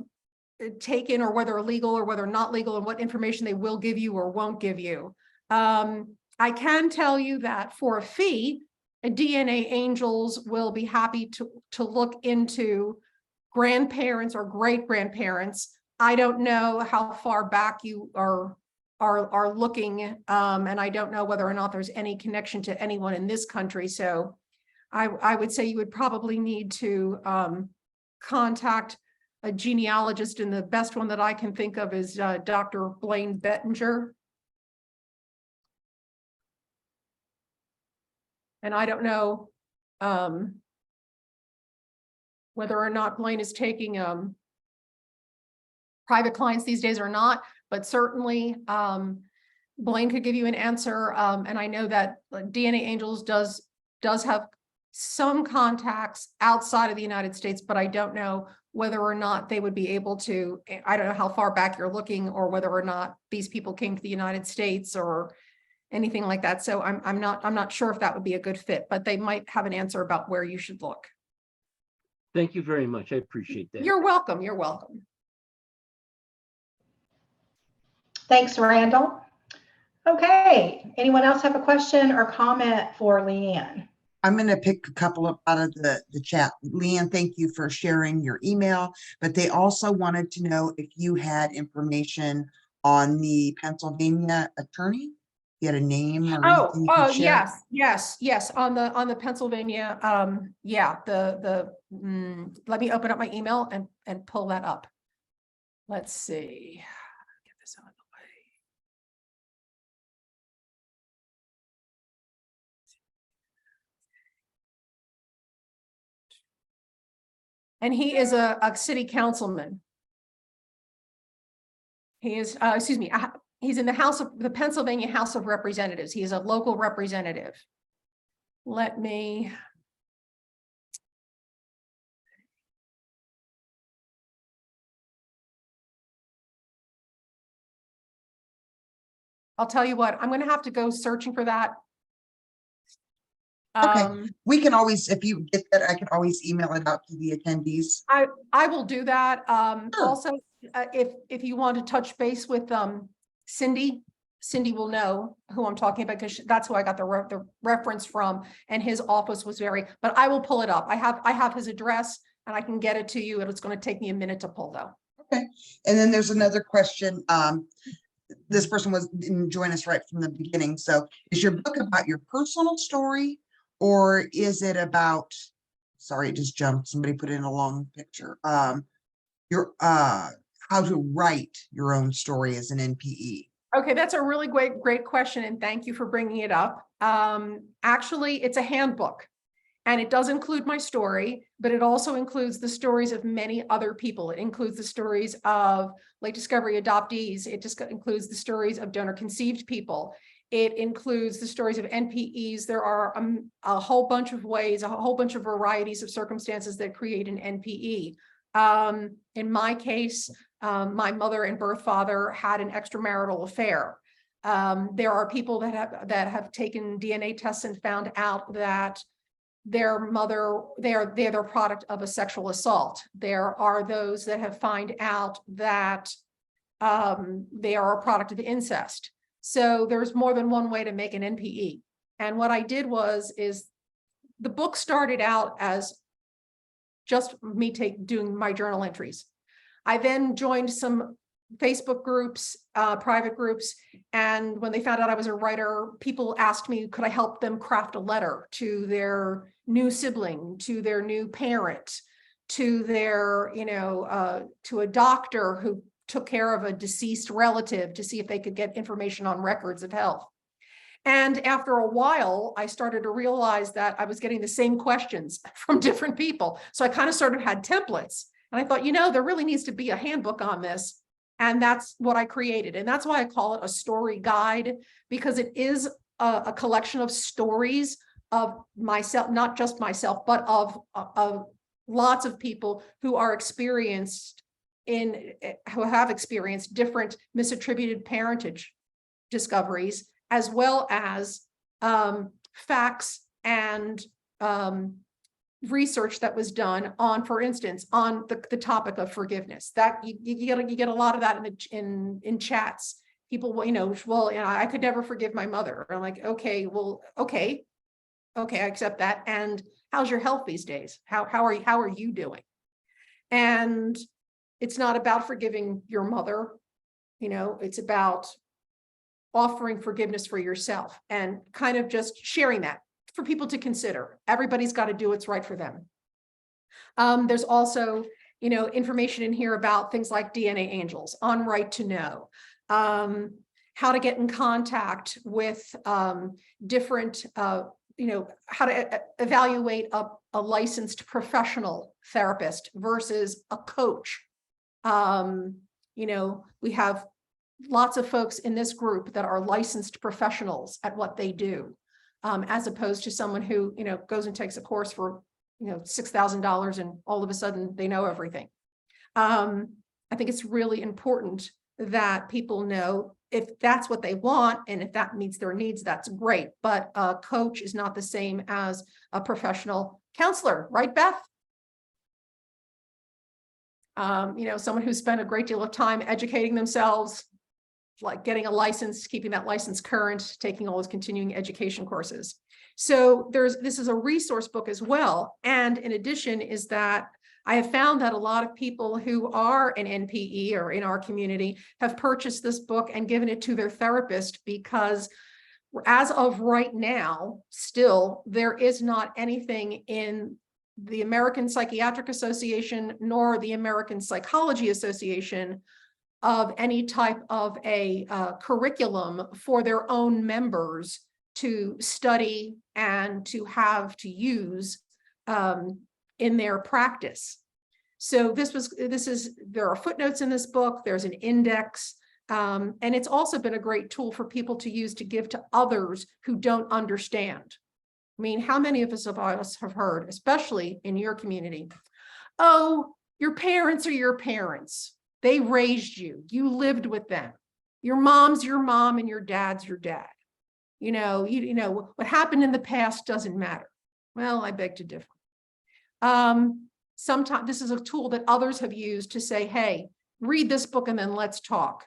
taken, or whether legal or whether not legal, and what information they will give you or won't give you. I can tell you that for a fee, DNA Angels will be happy to look into grandparents or great grandparents. I don't know how far back you are looking, and I don't know whether or not there's any connection to anyone in this country. So I would say you would probably need to contact a genealogist, and the best one that I can think of is Dr. Blaine Bettinger. And I don't know whether or not Blaine is taking private clients these days or not, but certainly Blaine could give you an answer. And I know that DNA Angels does have some contacts outside of the United States, but I don't know whether or not they would be able to. I don't know how far back you're looking, or whether or not these people came to the United States or anything like that. So I'm not sure if that would be a good fit, but they might have an answer about where you should look. Thank you very much. I appreciate that. You're welcome. You're welcome. Thanks, Randall. Okay, anyone else have a question or comment for Leanne? I'm going to pick a couple up out of the chat. Leanne, thank you for sharing your email, but they also wanted to know if you had information on the Pennsylvania attorney. You had a name or anything you could share? yes. On the Pennsylvania, yeah, let me open up my email and pull that up. Let's see. Get this out of the way. And he is a city councilman. He is, excuse me, he's in the Pennsylvania House of Representatives. He is a local representative. Let me. I'll tell you what, I'm going to have to go searching for that. Okay, we can always, if you get that, I can always email it out to the attendees. I will do that. Sure. Also, if you want to touch base with Cindy will know who I'm talking about, because that's who I got the reference from, and his office was but I will pull it up. I have his address and I can get it to you, and it's going to take me a minute to pull though. Okay, and then there's another question. This person didn't join us right from the beginning. So is your book about your personal story, or is it about, sorry, it just jumped. Somebody put in a long picture. Your how to write your own story as an NPE? Okay, that's a really great question, and thank you for bringing it up. Actually, it's a handbook, and it does include my story, but it also includes the stories of many other people. It includes the stories of late discovery adoptees. It just includes the stories of donor-conceived people. It includes the stories of NPEs. There are a whole bunch of ways, a whole bunch of varieties of circumstances that create an NPE. In my case, my mother and birth father had an extramarital affair. There are people that have taken DNA tests and found out that their mother, they're the product of a sexual assault. There are those that have found out that they are a product of incest. So there's more than one way to make an NPE. And what I did is the book started out as just me doing my journal entries. I then joined some Facebook groups, private groups, and when they found out I was a writer, people asked me, could I help them craft a letter to their new sibling, to their new parent, to their, to a doctor who took care of a deceased relative, to see if they could get information on records of health. And after a while, I started to realize that I was getting the same questions from different people. So I kind of sort of had templates. And I thought, there really needs to be a handbook on this. And that's what I created. And that's why I call it a story guide, because it is a collection of stories of myself, not just myself, but of lots of people who are who have experienced different misattributed parentage discoveries, as well as facts and research that was done on, for instance, on the topic of forgiveness. That you get a lot of that in chats. People, well, I could never forgive my mother. I'm like, okay, I accept that. And how's your health these days? How are you doing? And it's not about forgiving your mother, it's about offering forgiveness for yourself and kind of just sharing that for people to consider. Everybody's got to do what's right for them. There's also, information in here about things like DNA angels, on right to know, how to get in contact with different, how to evaluate a licensed professional therapist versus a coach. We have lots of folks in this group that are licensed professionals at what they do, as opposed to someone who, goes and takes a course for, $6,000 and all of a sudden they know everything. I think it's really important that people know if that's what they want, and if that meets their needs, that's great. But a coach is not the same as a professional counselor, right, Beth? Someone who spent a great deal of time educating themselves, like getting a license, keeping that license current, taking all those continuing education courses. So this is a resource book as well. And in addition is that I have found that a lot of people who are an NPE or in our community have purchased this book and given it to their therapist, because as of right now, still, there is not anything in the American Psychiatric Association nor the American Psychology Association of any type of a curriculum for their own members to study and to have to use in their practice. So there are footnotes in this book, there's an index, and it's also been a great tool for people to use to give to others who don't understand. I mean, how many of us have heard, especially in your community, oh, your parents are your parents. They raised you. You lived with them. Your mom's your mom and your dad's your dad. What happened in the past doesn't matter. Well, I beg to differ. Sometimes this is a tool that others have used to say, hey, read this book and then let's talk.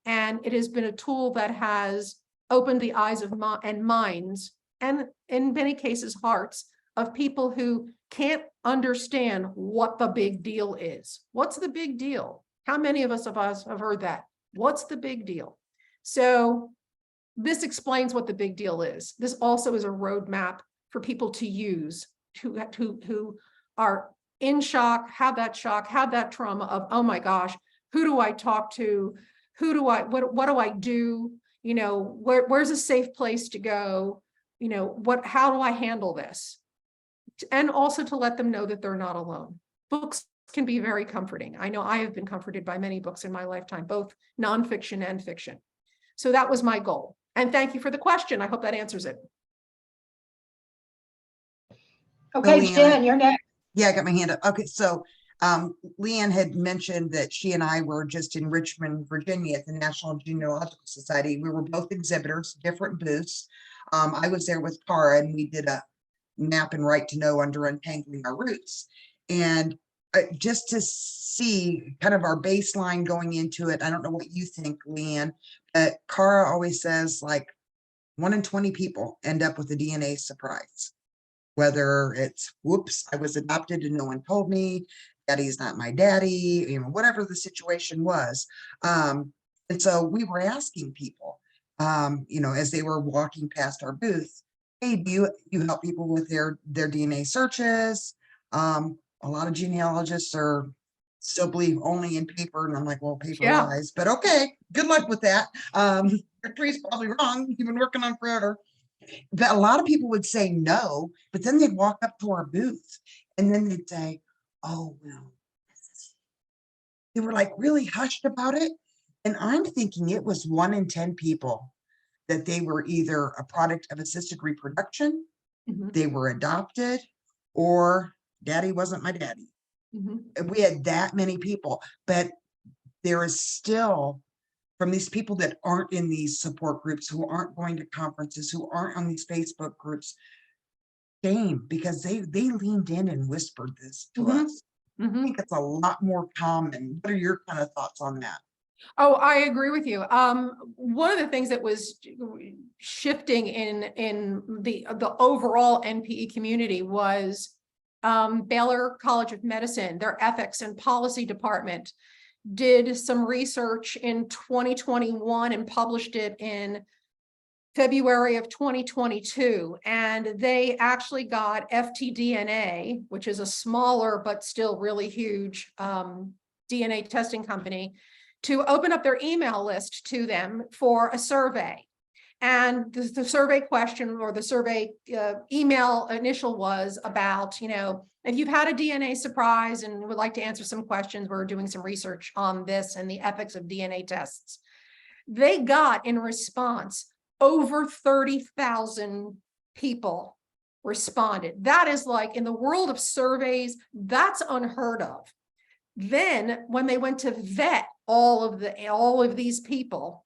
And it has been a tool that has opened the eyes of and minds, and in many cases, hearts of people who can't understand what the big deal is. What's the big deal? How many of us have heard that? What's the big deal? So this explains what the big deal is. This also is a roadmap for people to use who are in shock, have that trauma of, oh my gosh, who do I talk to? What do I do? Where's a safe place to go? How do I handle this? And also to let them know that they're not alone. Books can be very comforting. I know I have been comforted by many books in my lifetime, both nonfiction and fiction. So that was my goal. And thank you for the question. I hope that answers it. Okay, Leeanne, Jen, you're next. Yeah, I got my hand up. Okay, so Leeanne had mentioned that she and I were just in Richmond, Virginia at the National Genealogical Society. We were both exhibitors, different booths. I was there with Cara and we did a NAAP and right to know under Untangling Our Roots. And just to see kind of our baseline going into it, I don't know what you think, Leeanne, but Cara always says like 1 in 20 people end up with a DNA surprise. Whether it's, whoops, I was adopted and no one told me, daddy's not my daddy, whatever the situation was. And so we were asking people, as they were walking past our booth, hey, do you help people with their DNA searches? A lot of genealogists are still believe only in paper. And I'm like, well, paper Yeah. lies, but okay, good luck with that. Your tree's probably wrong. You've been working on forever. But a lot of people would say no, but then they'd walk up to our booth and then they'd say, oh, well, they were like really hushed about it. And I'm thinking it was 1 in 10 people that they were either a product of assisted reproduction, Mhm, they were adopted, or daddy wasn't my daddy. mhm. And we had that many people, but there is still, from these people that aren't in these support groups, who aren't going to conferences, who aren't on these Facebook groups, shame, because they leaned in and whispered this to Mhm. us. I Mhm. think it's a lot more common. What are your kind of thoughts on that? Oh, I agree with you. One of the things that was shifting in the overall NPE community was Baylor College of Medicine, their ethics and policy department did some research in 2021 and published it in February of 2022, and they actually got FTDNA, which is a smaller but still really huge DNA testing company, to open up their email list to them for a survey. And the survey question, or the survey email initial, was about, if you've had a DNA surprise and would like to answer some questions, we're doing some research on this and the ethics of DNA tests. They got in response over 30,000 people responded. That is, like, in the world of surveys, that's unheard of. Then when they went to vet all of these people,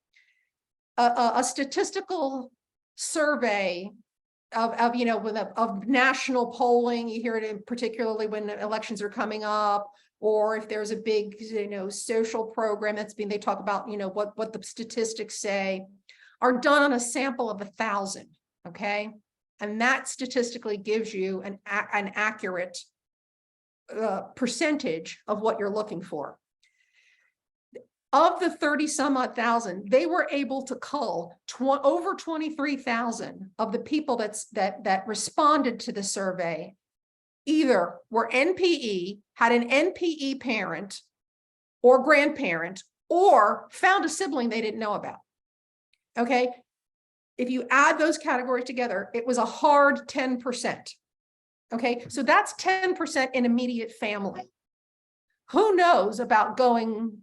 a statistical survey of national polling, you hear it particularly when elections are coming up, or if there's a big social program that's being, they talk about what the statistics say, are done on a sample of 1,000. Okay, and that statistically gives you an accurate percentage of what you're looking for. Of the 30 some odd thousand, they were able to cull over 23,000 of the people that responded to the survey either were NPE, had an NPE parent or grandparent, or found a sibling they didn't know about. Okay, if you add those categories together, it was a hard 10%. Okay, so that's 10% in immediate family. Who knows about going,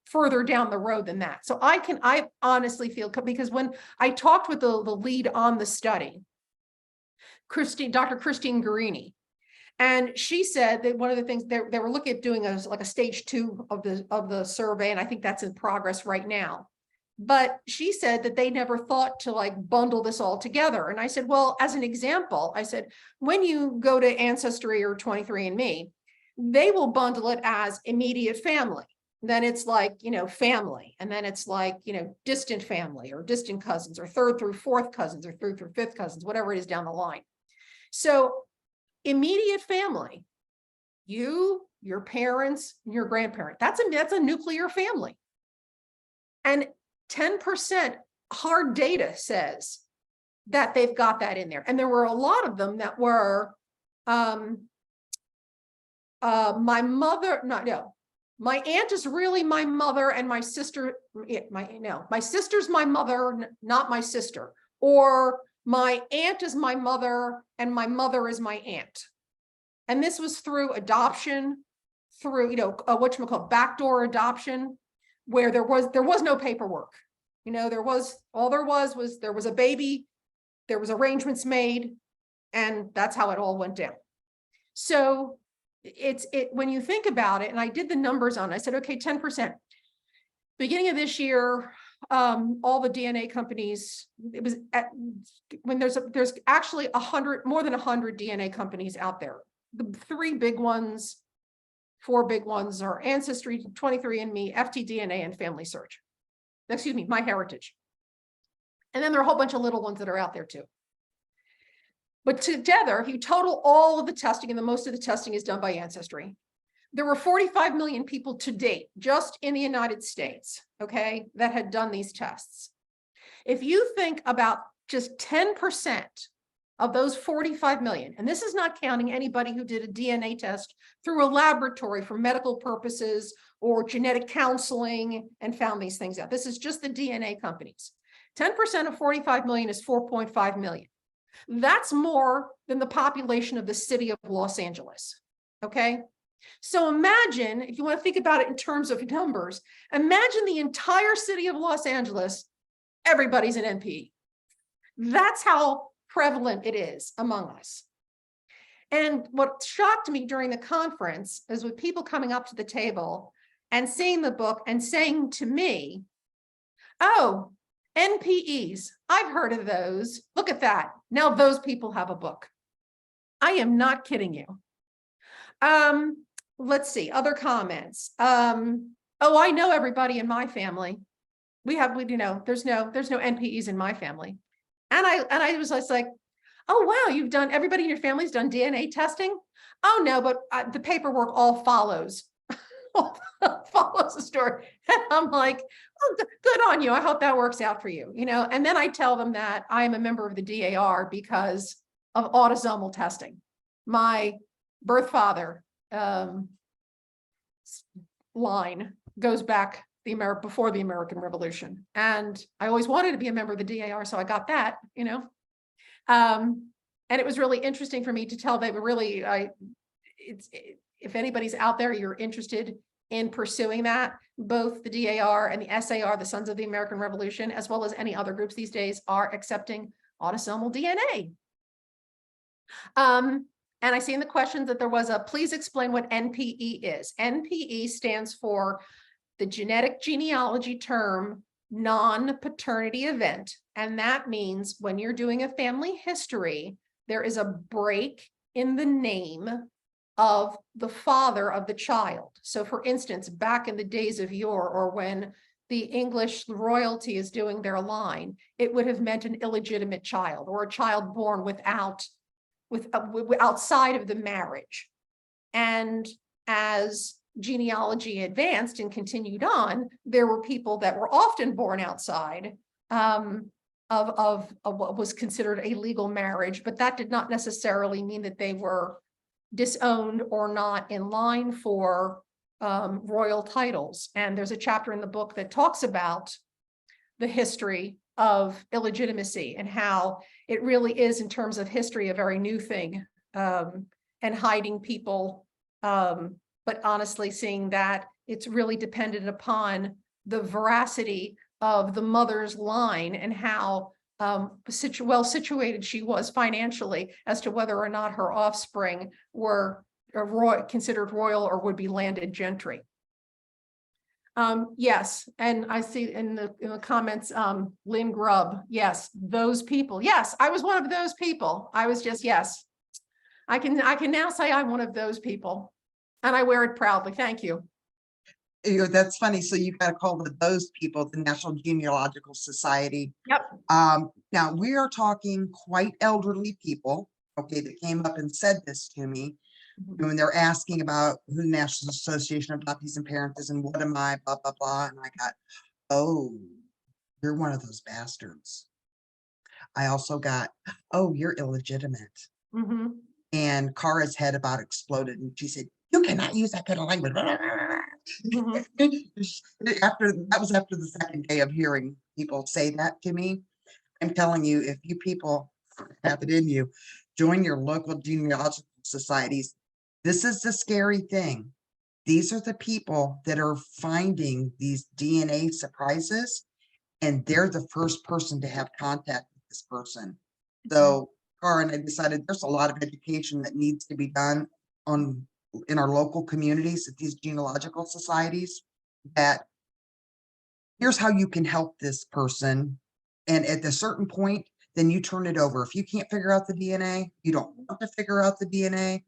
further down the road than that? So I honestly feel, because when I talked with the lead on the study, Dr. Christine Guarini, and she said that one of the things they were looking at doing is like a stage 2 of the survey, and I think that's in progress right now. But she said that they never thought to bundle this all together. And I said, well, as an example, I said, when you go to Ancestry or 23andMe, they will bundle it as immediate family. Then it's family. And then it's distant family or distant cousins or 3rd through 4th cousins or 3rd through 5th cousins, whatever it is down the line. So immediate family, you, your parents, your grandparent, that's a nuclear family. And 10% hard data says that they've got that in there. And there were a lot of them that were my mother, my aunt is really my mother, and my sister, my sister's my mother, not my sister. Or my aunt is my mother and my mother is my aunt. And this was through adoption, through, backdoor adoption, where there was no paperwork. There was a baby, there was arrangements made, and that's how it all went down. So when you think about it, and I did the numbers on it, I said, okay, 10%. Beginning of this year, all the DNA companies, it was when there's actually more than 100 DNA companies out there. The 4 big ones are Ancestry, 23andMe, FTDNA, and Family Search. Excuse me, MyHeritage. And then there are a whole bunch of little ones that are out there too. But together, if you total all of the testing, and the most of the testing is done by Ancestry, there were 45 million people to date, just in the United States, okay, that had done these tests. If you think about just 10% of those 45 million, and this is not counting anybody who did a DNA test through a laboratory for medical purposes or genetic counseling and found these things out. This is just the DNA companies. 10% of 45 million is 4.5 million. That's more than the population of the city of Los Angeles. Okay. So imagine, if you want to think about it in terms of numbers, imagine the entire city of Los Angeles, everybody's an NPE. That's how prevalent it is among us. And what shocked me during the conference is with people coming up to the table and seeing the book and saying to me, oh, NPEs, I've heard of those. Look at that. Now those people have a book. I am not kidding you. Let's see, other comments. Oh, I know everybody in my family. We you know, there's no NPEs in my family. And I was just like, oh, wow, everybody in your family's done DNA testing? Oh, no, but the paperwork all follows. Follows the story. And I'm like, oh, good on you. I hope that works out for you, you know? And then I tell them that I am a member of the DAR because of autosomal testing. My birth father line goes back before the American Revolution. And I always wanted to be a member of the DAR, so I got that, you know. And it was really interesting for me to tell they were really, if anybody's out there, you're interested in pursuing that, both the DAR and the SAR, the Sons of the American Revolution, as well as any other groups these days, are accepting autosomal DNA. And I see in the questions that there was please explain what NPE is. NPE stands for the genetic genealogy term, non-paternity event. And that means when you're doing a family history, there is a break in the name of the father of the child. So for instance, back in the days of yore, or when the English royalty is doing their line, it would have meant an illegitimate child or a child born outside of the marriage. And as genealogy advanced and continued on, there were people that were often born outside of what was considered a legal marriage, but that did not necessarily mean that they were disowned or not in line for royal titles. And there's a chapter in the book that talks about the history of illegitimacy and how it really is, in terms of history, a very new thing, and hiding people, but honestly seeing that it's really dependent upon the veracity of the mother's line and how well situated she was financially as to whether or not her offspring were considered royal or would be landed gentry. Yes, and I see in the comments, Lynn Grubb, yes, those people. Yes, I was one of those people. I was just, yes, I can now say I'm one of those people, and I wear it proudly. Thank you. You know, that's funny. So you've got to call those people the National Genealogical Society. Yep. Now we are talking quite elderly people, okay, that came up and said this to me. When they're asking about who the National Association of Adoptees and Parents is and what am I, blah, blah, blah. And I got, oh, you're one of those bastards. I also got, oh, you're illegitimate. Mm-hmm. And Kara's head about exploded. And she said, you cannot use that kind of language. Mm-hmm. That was after the second day of hearing people say that to me. I'm telling you, if you people have it in you, join your local genealogical societies. This is the scary thing. These are the people that are finding these DNA surprises, and they're the first person to have contact with this person. So Cara and I decided there's a lot of education that needs to be done in our local communities at these genealogical societies, that here's how you can help this person. And at a certain point, then you turn it over. If you can't figure out the DNA, you don't want to figure out the DNA,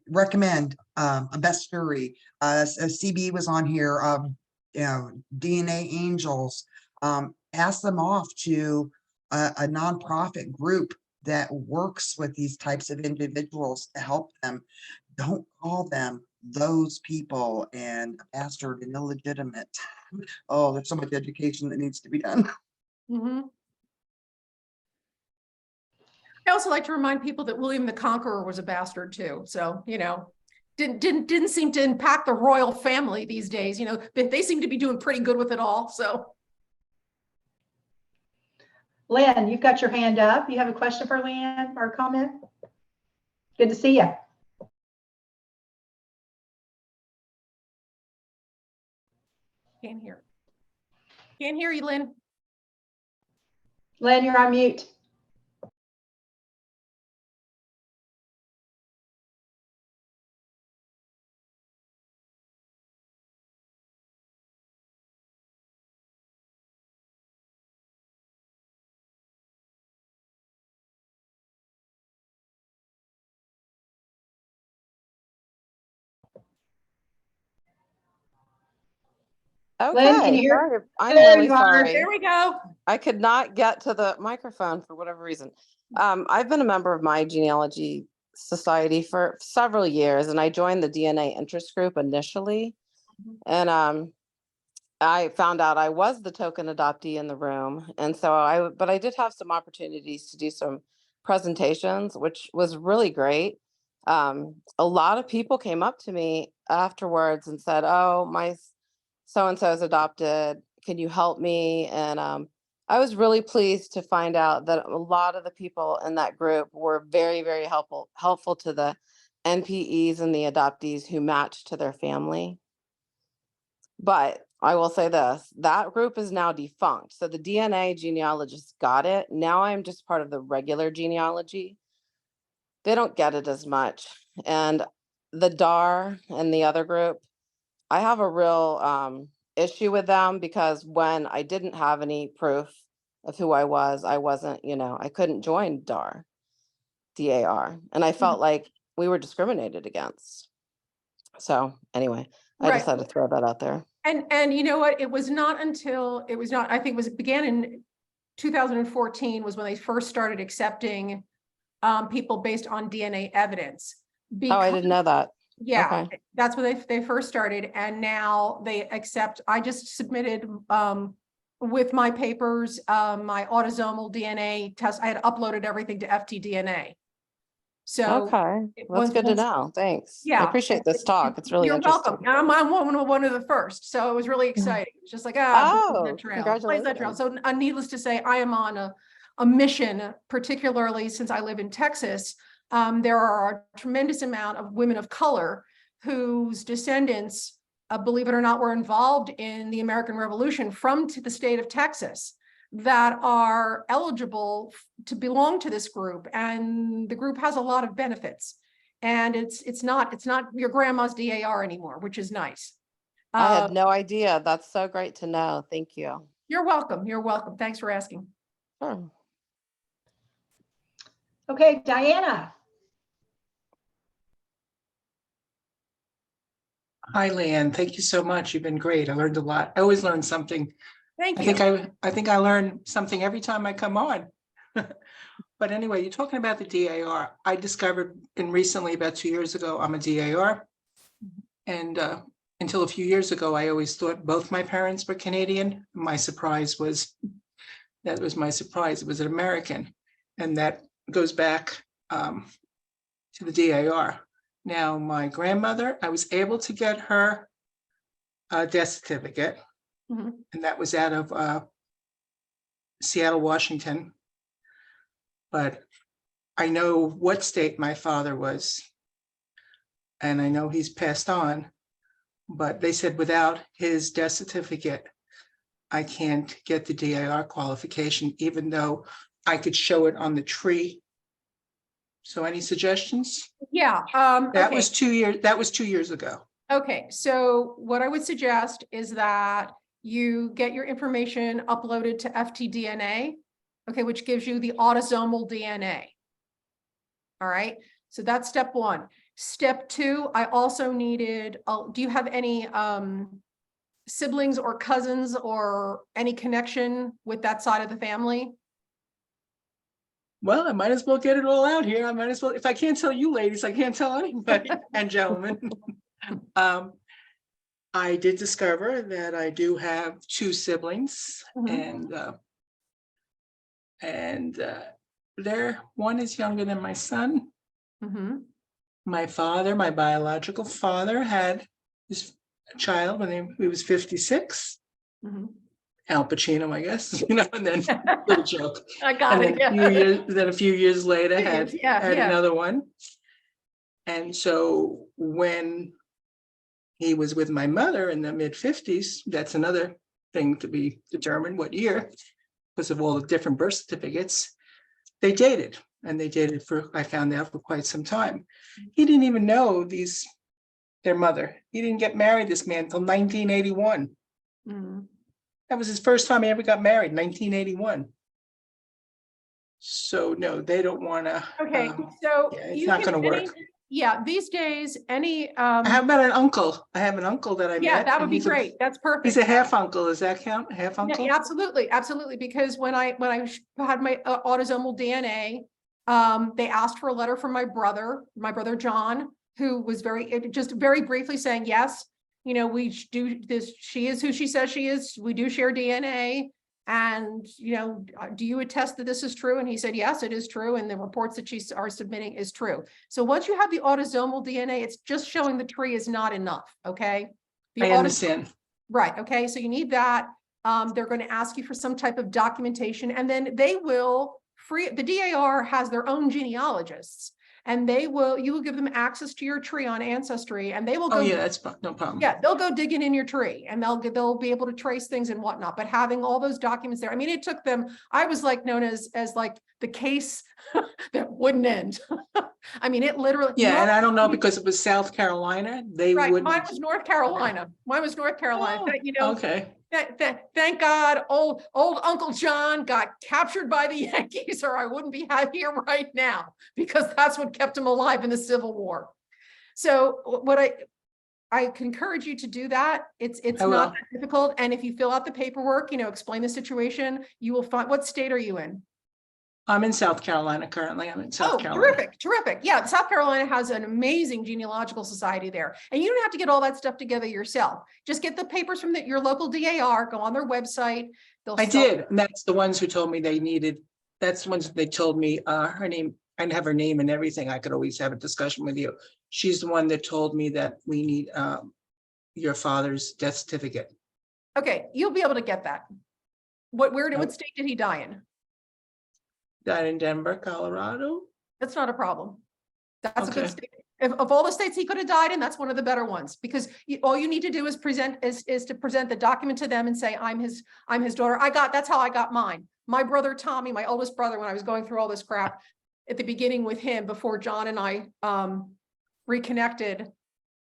recommend a Best Fury. CB was on here, you know, DNA Angels. Pass them off to a nonprofit group that works with these types of individuals to help them. Don't call them those people and a bastard and illegitimate. Oh, there's so much education that needs to be done. Mm-hmm. I also like to remind people that William the Conqueror was a bastard too. So, didn't seem to impact the royal family these days. They seem to be doing pretty good with it all. So. Lynn, you've got your hand up. You have a question for Leanne or a comment? Good to see you. Can't hear. Can't hear you, Lynn. Lynn, you're on mute. Lynn, can Okay, you hear? sorry, I'm There really you are. sorry. There we go. I could not get to the microphone for whatever reason. I've been a member of my genealogy society for several years, and I joined the DNA interest group initially. And I found out I was the token adoptee in the room. And so but I did have some opportunities to do some presentations, which was really great. A lot of people came up to me afterwards and said, "Oh, my so-and-so is adopted. Can you help me?" And I was really pleased to find out that a lot of the people in that group were very, very helpful to the NPEs and the adoptees who matched to their family. But I will say this, that group is now defunct. So the DNA genealogists got it. Now I'm just part of the regular genealogy. They don't get it as much. And the DAR and the other group, I have a real issue with them because when I didn't have any proof of who I wasn't, I couldn't join DAR, DAR. And I felt like we were discriminated against. So anyway, I Right. just had to throw that out there. And you know what? It began in 2014 was when they first started accepting people based on DNA evidence. Oh, I didn't know that. Yeah, Okay. that's when they first started, and now they accept. I just submitted with my papers, my autosomal DNA test. I had uploaded everything to FTDNA. So Okay, that's good to know. Thanks. I yeah, appreciate this talk. It's really you're interesting. welcome. I'm one of the first, so it was really exciting. It's just like Oh, blaze that trail. So needless to say, I am on a mission, particularly since I live in Texas. There are a tremendous amount of women of color whose descendants, believe it or not, were involved in the American Revolution from the state of Texas that are eligible to belong to this group. And the group has a lot of benefits. And it's not your grandma's DAR anymore, which is nice. I had no idea. That's so great to know. Thank you. You're welcome. You're welcome. Thanks for asking. Sure. Okay, Diana. Hi, Leanne. Thank you so much. You've been great. I learned a lot. I always learn something. Thank I you. think I learn something every time I come on. But anyway, you're talking about the DAR. I discovered recently, about 2 years ago, I'm a DAR. And until a few years ago, I always thought both my parents were Canadian. My surprise was, It was an American. And that goes back to the DAR. Now, my grandmother, I was able to get her death certificate, and that was out of Seattle, Washington. But I know what state my father was, and I know he's passed on, but they said without his death certificate, I can't get the DAR qualification, even though I could show it on the tree. So any suggestions? Yeah. That Okay. was 2 years. That was 2 years ago. Okay. So what I would suggest is that you get your information uploaded to FTDNA, okay, which gives you the autosomal DNA. All right. So that's step one. Step two, I also needed, do you have any siblings or cousins or any connection with that side of the family? Well, I might as well get it all out here. I might as well, if I can't tell you ladies, I can't tell anybody and gentlemen. I did discover that I do have 2 siblings, and one is younger than my son. Mhm. My father, my biological father, had his child when he was 56. Mhm. Al Pacino, I guess, and then little joke. I got And it. then a few years later had Yeah, yeah. another one. And so when he was with my mother in the mid-50s, that's another thing to be determined what year, because of all the different birth certificates. They dated, and they dated for, I found out, for quite some time. He didn't even know their mother. He didn't get married, this man, until 1981. Mhm. That was his first time he ever got married, 1981. So no, they don't want to. Okay, so yeah, it's you not can, gonna work. yeah, these days, I have about an uncle. I have an uncle that I met. yeah, that would and be he's a- great. That's perfect. He's a half uncle. Does that count? Half Yeah, uncle? yeah, absolutely, absolutely. Because when I had my autosomal DNA, they asked for a letter from my brother John, who was just very briefly saying, yes, we do this. She is who she says she is. We do share DNA. And, do you attest that this is true? And he said, yes, it is true. And the reports that she are submitting is true. So once you have the autosomal DNA, it's just showing the tree is not enough. Okay. I understand. Right. Okay. So you need that. They're going to ask you for some type of documentation, and then they will the DAR has their own genealogists, and you will give them access to your tree on Ancestry, and they will go. Oh yeah, that's no problem. Yeah, they'll go digging in your tree, and they'll be able to trace things and whatnot. But having all those documents there, I mean, it took them. I was like known as like the case that wouldn't end. I mean, it literally. Yeah, and I don't know, because it was South Carolina, they Right, wouldn't. mine was North Carolina. Oh, okay. Thank God, old Uncle John got captured by the Yankees, or I wouldn't be here right now, because that's what kept him alive in the Civil War. So what I encourage you to do that. It's not that difficult. And if you fill out the paperwork, explain the situation, you will find. What state are you in? I'm in South Carolina currently. I'm in South Carolina. Terrific, terrific. Yeah, South Carolina has an amazing genealogical society there. And you don't have to get all that stuff together yourself. Just get the papers from your local DAR, go on their website. I did, and that's the ones who told me they needed, that's the ones that they told me, her name, I'd have her name and everything. I could always have a discussion with you. She's the one that told me that we need your father's death certificate. Okay, you'll be able to get that. What state did he die in? Died in Denver, Colorado. That's not a problem. That's a good Okay. state. Of all the states he could have died in, that's one of the better ones, because all you need to do is to present the document to them and say, I'm his daughter. That's how I got mine. My brother Tommy, my oldest brother, when I was going through all this crap at the beginning with him, before John and I reconnected,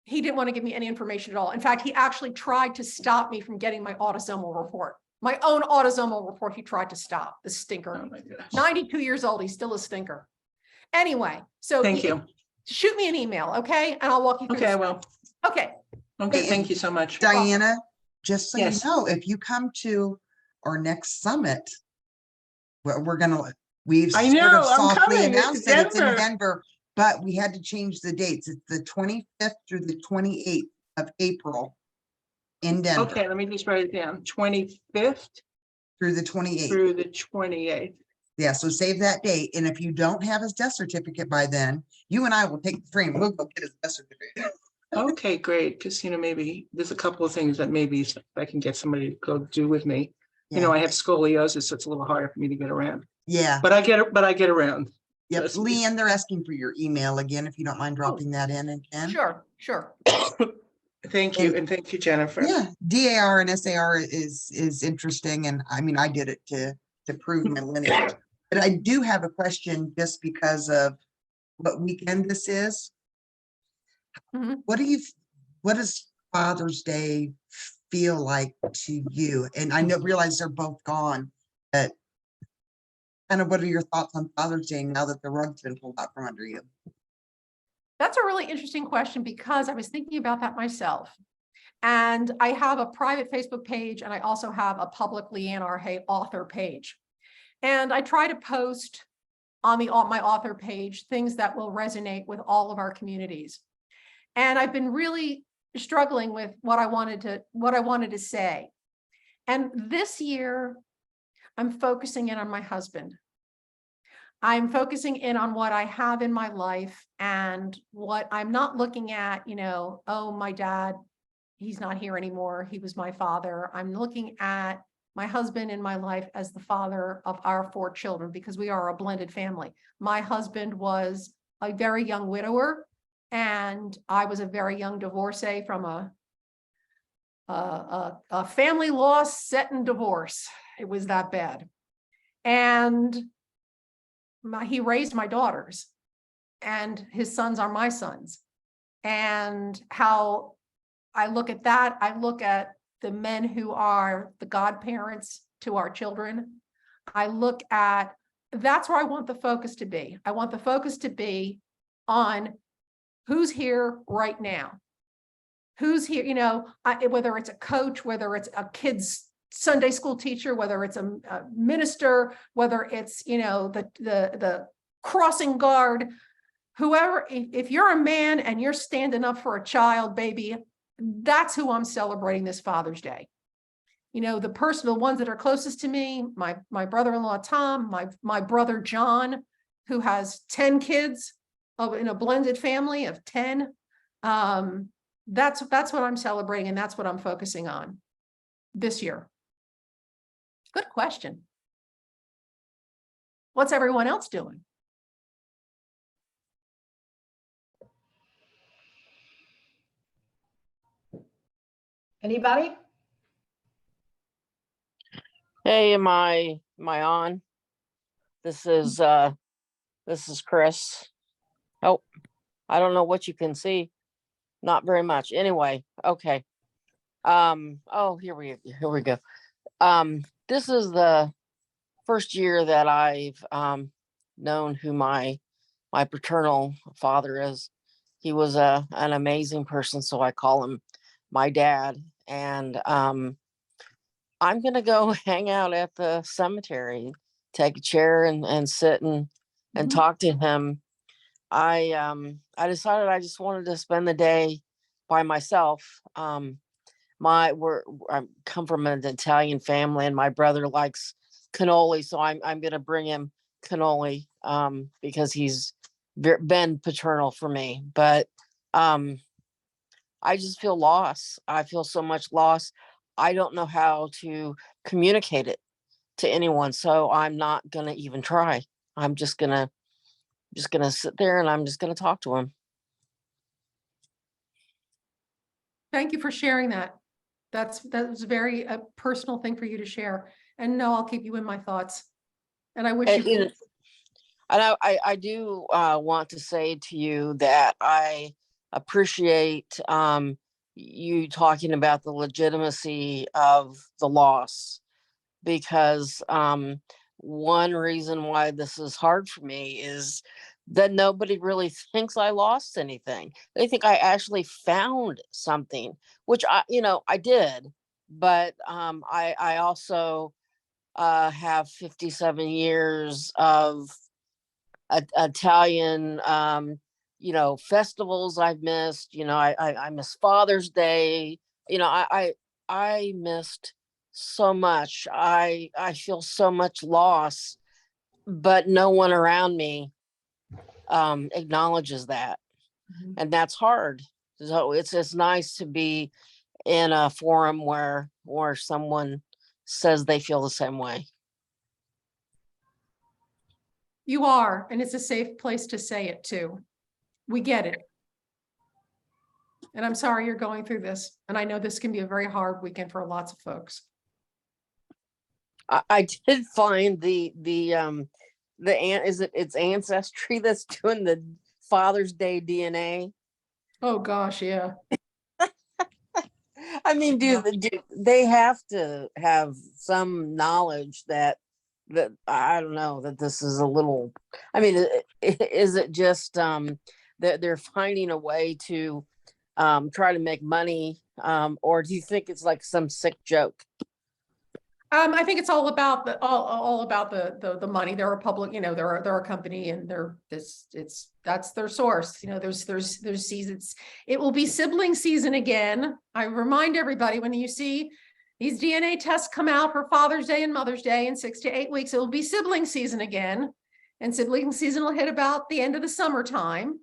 he didn't want to give me any information at all. In fact, he actually tried to stop me from getting my autosomal report. My own autosomal report, he tried to stop, the stinker. Oh my gosh. 92 years old, he's still a stinker. Anyway, so Thank you. Shoot me an email, okay? And I'll walk you through. Okay, I the will. steps. Okay. Okay, thank you so much. Diana, just so you Yes. know, if you come to our next summit, we've I sort know, of I'm softly coming. It's announced that it's in Denver. Denver, but we had to change the dates. It's the 25th through the 28th of April in Denver. Okay, let me just write it down. 25th Through the 28th. through the 28th. Yeah, so save that date. And if you don't have his death certificate by then, you and I will take the train. We'll go get his death certificate. Okay, great. Because, maybe there's a couple of things that maybe I can get somebody to go do with me. Yeah. I have scoliosis, so it's a little harder for me to get around. Yeah. But I get around. Yep. Trust me. Leanne, they're asking for your email again, if you don't mind dropping that in again. Sure. Thank you, and thank you, Jennifer. Yeah, DAR and SAR is interesting, and I mean, I did it to prove my lineage. But I do have a question, just because of what weekend this is. Mhm. What does Father's Day feel like to you? And I realize they're both gone, but kind of what are your thoughts on Father's Day now that the rug's been pulled out from under you? That's a really interesting question, because I was thinking about that myself. And I have a private Facebook page, and I also have a public Leeanne R author page. And I try to post on my author page things that will resonate with all of our communities. And I've been really struggling with what I wanted to say. And this year, I'm focusing in on my husband. I'm focusing in on what I have in my life and what I'm not looking at, oh, my dad, he's not here anymore. He was my father. I'm looking at my husband in my life as the father of our 4 children, because we are a blended family. My husband was a very young widower, and I was a very young divorcee from a family law set in divorce. It was that bad. And he raised my daughters, and his sons are my sons. And how I look at that, I look at the men who are the godparents to our children. I look at, that's where I want the focus to be. I want the focus to be on who's here right now. Who's here, whether it's a coach, whether it's a kid's Sunday school teacher, whether it's a minister, whether it's, the crossing guard, whoever, if you're a man and you're standing up for a child, baby, that's who I'm celebrating this Father's Day. The ones that are closest to me, my brother-in-law, Tom, my brother, John, who has 10 kids in a blended family of 10. That's what I'm celebrating, and that's what I'm focusing on this year. Good question. What's everyone else doing? Anybody? Hey, am I on? This is Chris. Oh, I don't know what you can see. Not very much. Anyway, okay. Oh, here we go. This is the first year that I've known who my paternal father is. He was an amazing person, so I call him my dad. And I'm gonna go hang out at the cemetery, take a chair and sit and talk to him. I decided I just wanted to spend the day by myself. I come from an Italian family, and my brother likes cannoli, so I'm gonna bring him cannoli because he's been paternal for me. But I just feel lost. I feel so much loss. I don't know how to communicate it to anyone, so I'm not gonna even try. I'm just gonna sit there and I'm just gonna talk to him. Thank you for sharing that. That was a very personal thing for you to share. And no, I'll keep you in my thoughts. And I wish you. And I do want to say to you that I appreciate you talking about the legitimacy of the loss, because one reason why this is hard for me is that nobody really thinks I lost anything. They think I actually found something, which I did, but I also have 57 years of Italian festivals I've missed. I miss Father's Day. I missed so much. I feel so much loss, but no one around me acknowledges that. And that's hard. So it's nice to be in a forum where someone says they feel the same way. You are, and it's a safe place to say it too. We get it. And I'm sorry you're going through this. And I know this can be a very hard weekend for lots of folks. I did find it's Ancestry that's doing the Father's Day DNA. Oh gosh, yeah. I mean, do they have to have some knowledge that I don't know, that this is a little, I mean, is it just that they're finding a way to try to make money, or do you think it's like some sick joke? I think it's all about the money. They're a public, they're a company, and that's their source. There's seasons. It will be sibling season again. I remind everybody, when you see these DNA tests come out for Father's Day and Mother's Day in 6 to 8 weeks, it will be sibling season again. and sibling season will hit about the end of the summertime.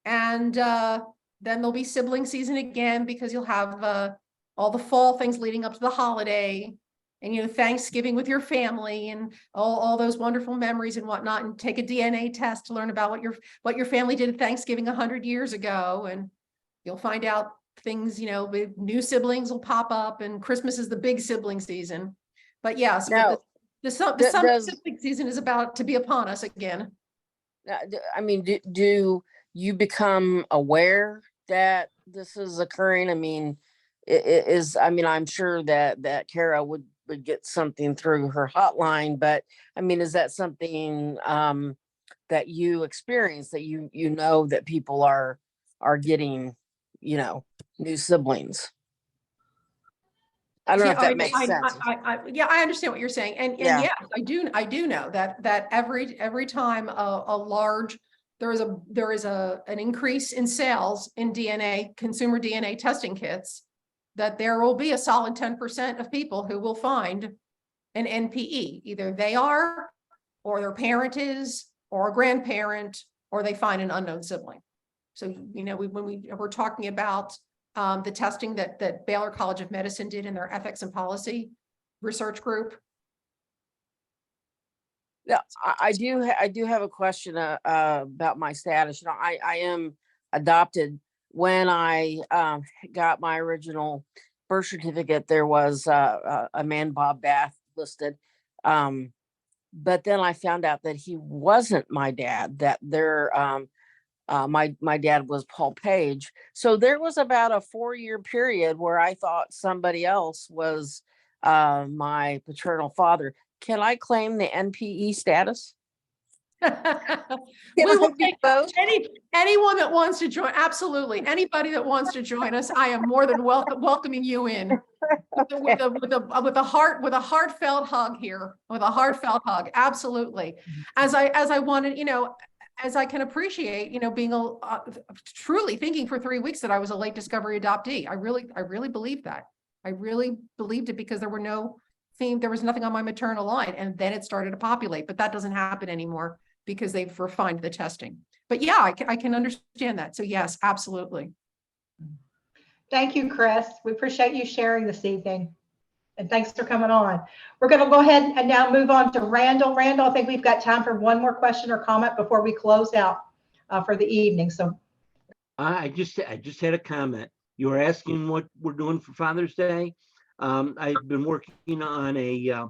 And then there'll be sibling season again, because you'll have all the fall things leading up to the holiday, and Thanksgiving with your family, and all those wonderful memories and whatnot, and take a DNA test to learn about what your family did at Thanksgiving 100 years ago, and you'll find out things, new siblings will pop up, and Christmas is the big sibling season. But yes, Now, the summer does- sibling season is about to be upon us again. I mean, do you become aware that this is occurring? I mean, I'm sure that Kara would get something through her hotline, but I mean, is that something that you experience, that you know that people are getting, new siblings? I don't know if that makes sense. Yeah, I understand what you're saying. And Yeah. yes, I do know that every time there is an increase in sales in DNA, consumer DNA testing kits, that there will be a solid 10% of people who will find an NPE. Either they are, or their parent is, or a grandparent, or they find an unknown sibling. So, when we're talking about the testing that Baylor College of Medicine did in their ethics and policy research group. Yeah, I do have a question about my status. I am adopted. When I got my original birth certificate, there was a man, Bob Bath, listed. But then I found out that he wasn't my dad, that my dad was Paul Page. So there was about a 4-year period where I thought somebody else was my paternal father. Can I claim the NPE status? We Can will I be take both? anyone that wants to join. Absolutely, anybody that wants to join us, I am more than welcoming you in with a heartfelt hug here, with a heartfelt hug. Absolutely, as I wanted, as I can appreciate, being truly thinking for 3 weeks that I was a late discovery adoptee. I really believed that. I really believed it, because there was nothing on my maternal line, and then it started to populate. But that doesn't happen anymore, because they've refined the testing. But yeah, I can understand that. So yes, absolutely. Thank you, Chris. We appreciate you sharing this evening. And thanks for coming on. We're going to go ahead and now move on to Randall. Randall, I think we've got time for one more question or comment before we close out for the evening. So I just had a comment. You were asking what we're doing for Father's Day. I've been working on a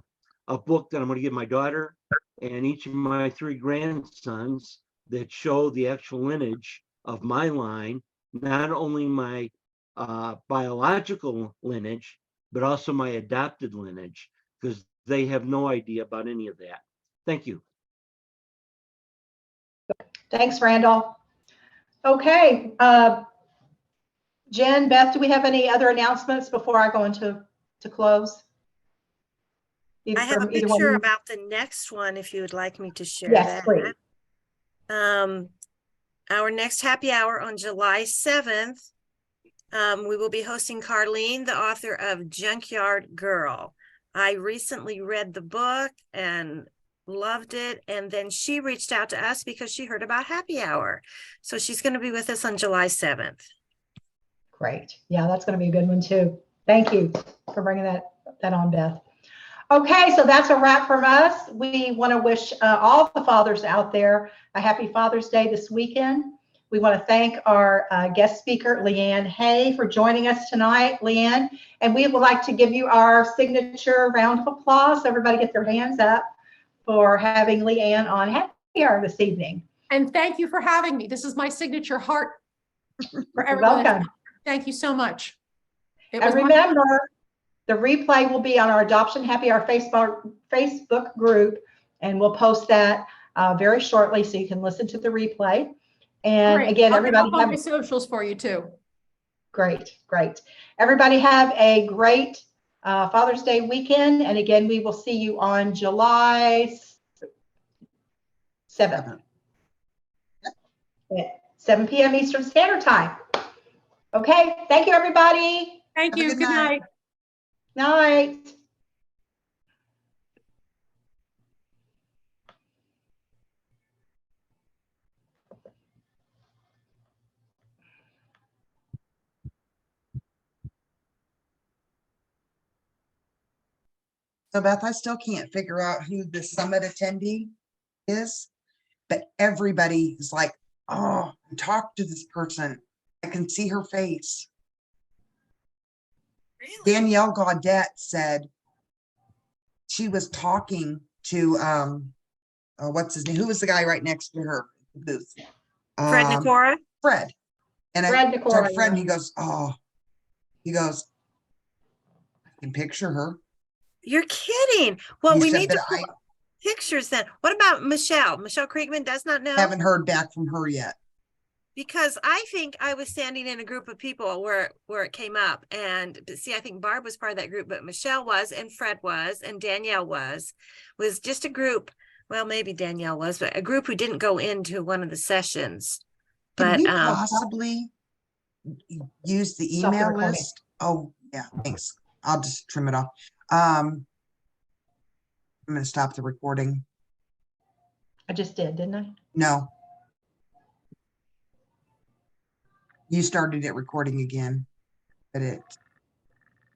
book that I'm going to give my daughter and each of my 3 grandsons, that show the actual lineage of my line, not only my biological lineage, but also my adopted lineage, because they have no idea about any of that. Thank you. thanks, Randall. Okay. Jen, Beth, do we have any other announcements before I go into close? I have a Either one picture of you? about the next one, if you would like me to share Yes, that. please. Our next happy hour on July 7th, we will be hosting Carlene, the author of Junkyard Girl. I recently read the book and loved it, and then she reached out to us because she heard about happy hour. So she's going to be with us on July 7th. Great. Yeah, that's going to be a good one too. Thank you for bringing that on, Beth. Okay, so that's a wrap from us. We want to wish all the fathers out there a happy Father's Day this weekend. We want to thank our guest speaker, Leeanne Hay, for joining us tonight, Leeanne. And we would like to give you our signature round of applause. Everybody get their hands up for having Leeanne on happy hour this evening. And thank you for having me. This is my signature heart for You're everyone. welcome. Thank you so much. And remember, the replay will be on our Adoption Happy Hour Facebook group, and we'll post that very shortly, so you can listen to the replay. And Great. again, everybody I'll have my socials for you too. Great. Everybody have a great Father's Day weekend. And again, we will see you on July 7th at 7 p.m. Eastern Standard Time. Okay. Thank you, everybody. Thank you. Good night. Night. So Beth, I still can't figure out who the summit attendee is, but everybody is like, oh, talk to this person. I can see her face. Danielle Gaudette said she was talking to, what's his name? Who was the guy right next to her? Booth. Fred Nicora? Fred. And I Fred told Nicora, Fred, and yeah. he goes, oh, he goes, I can picture her. You're kidding. Well, He we said, need but to pull I pictures then. What about Michelle? Michelle Kriegman does not know? haven't heard back from her yet. Because I think I was standing in a group of people where it came up, and see, I think Barb was part of that group, but Michelle was, and Fred was, and Danielle was just a group. Well, maybe Danielle was, but a group who didn't go into one of the sessions. Can But we possibly use the Stop the email recording. list? Oh, yeah, thanks. I'll just trim it off. I'm going to stop the recording. I just did, didn't I? No. You started it recording again, but it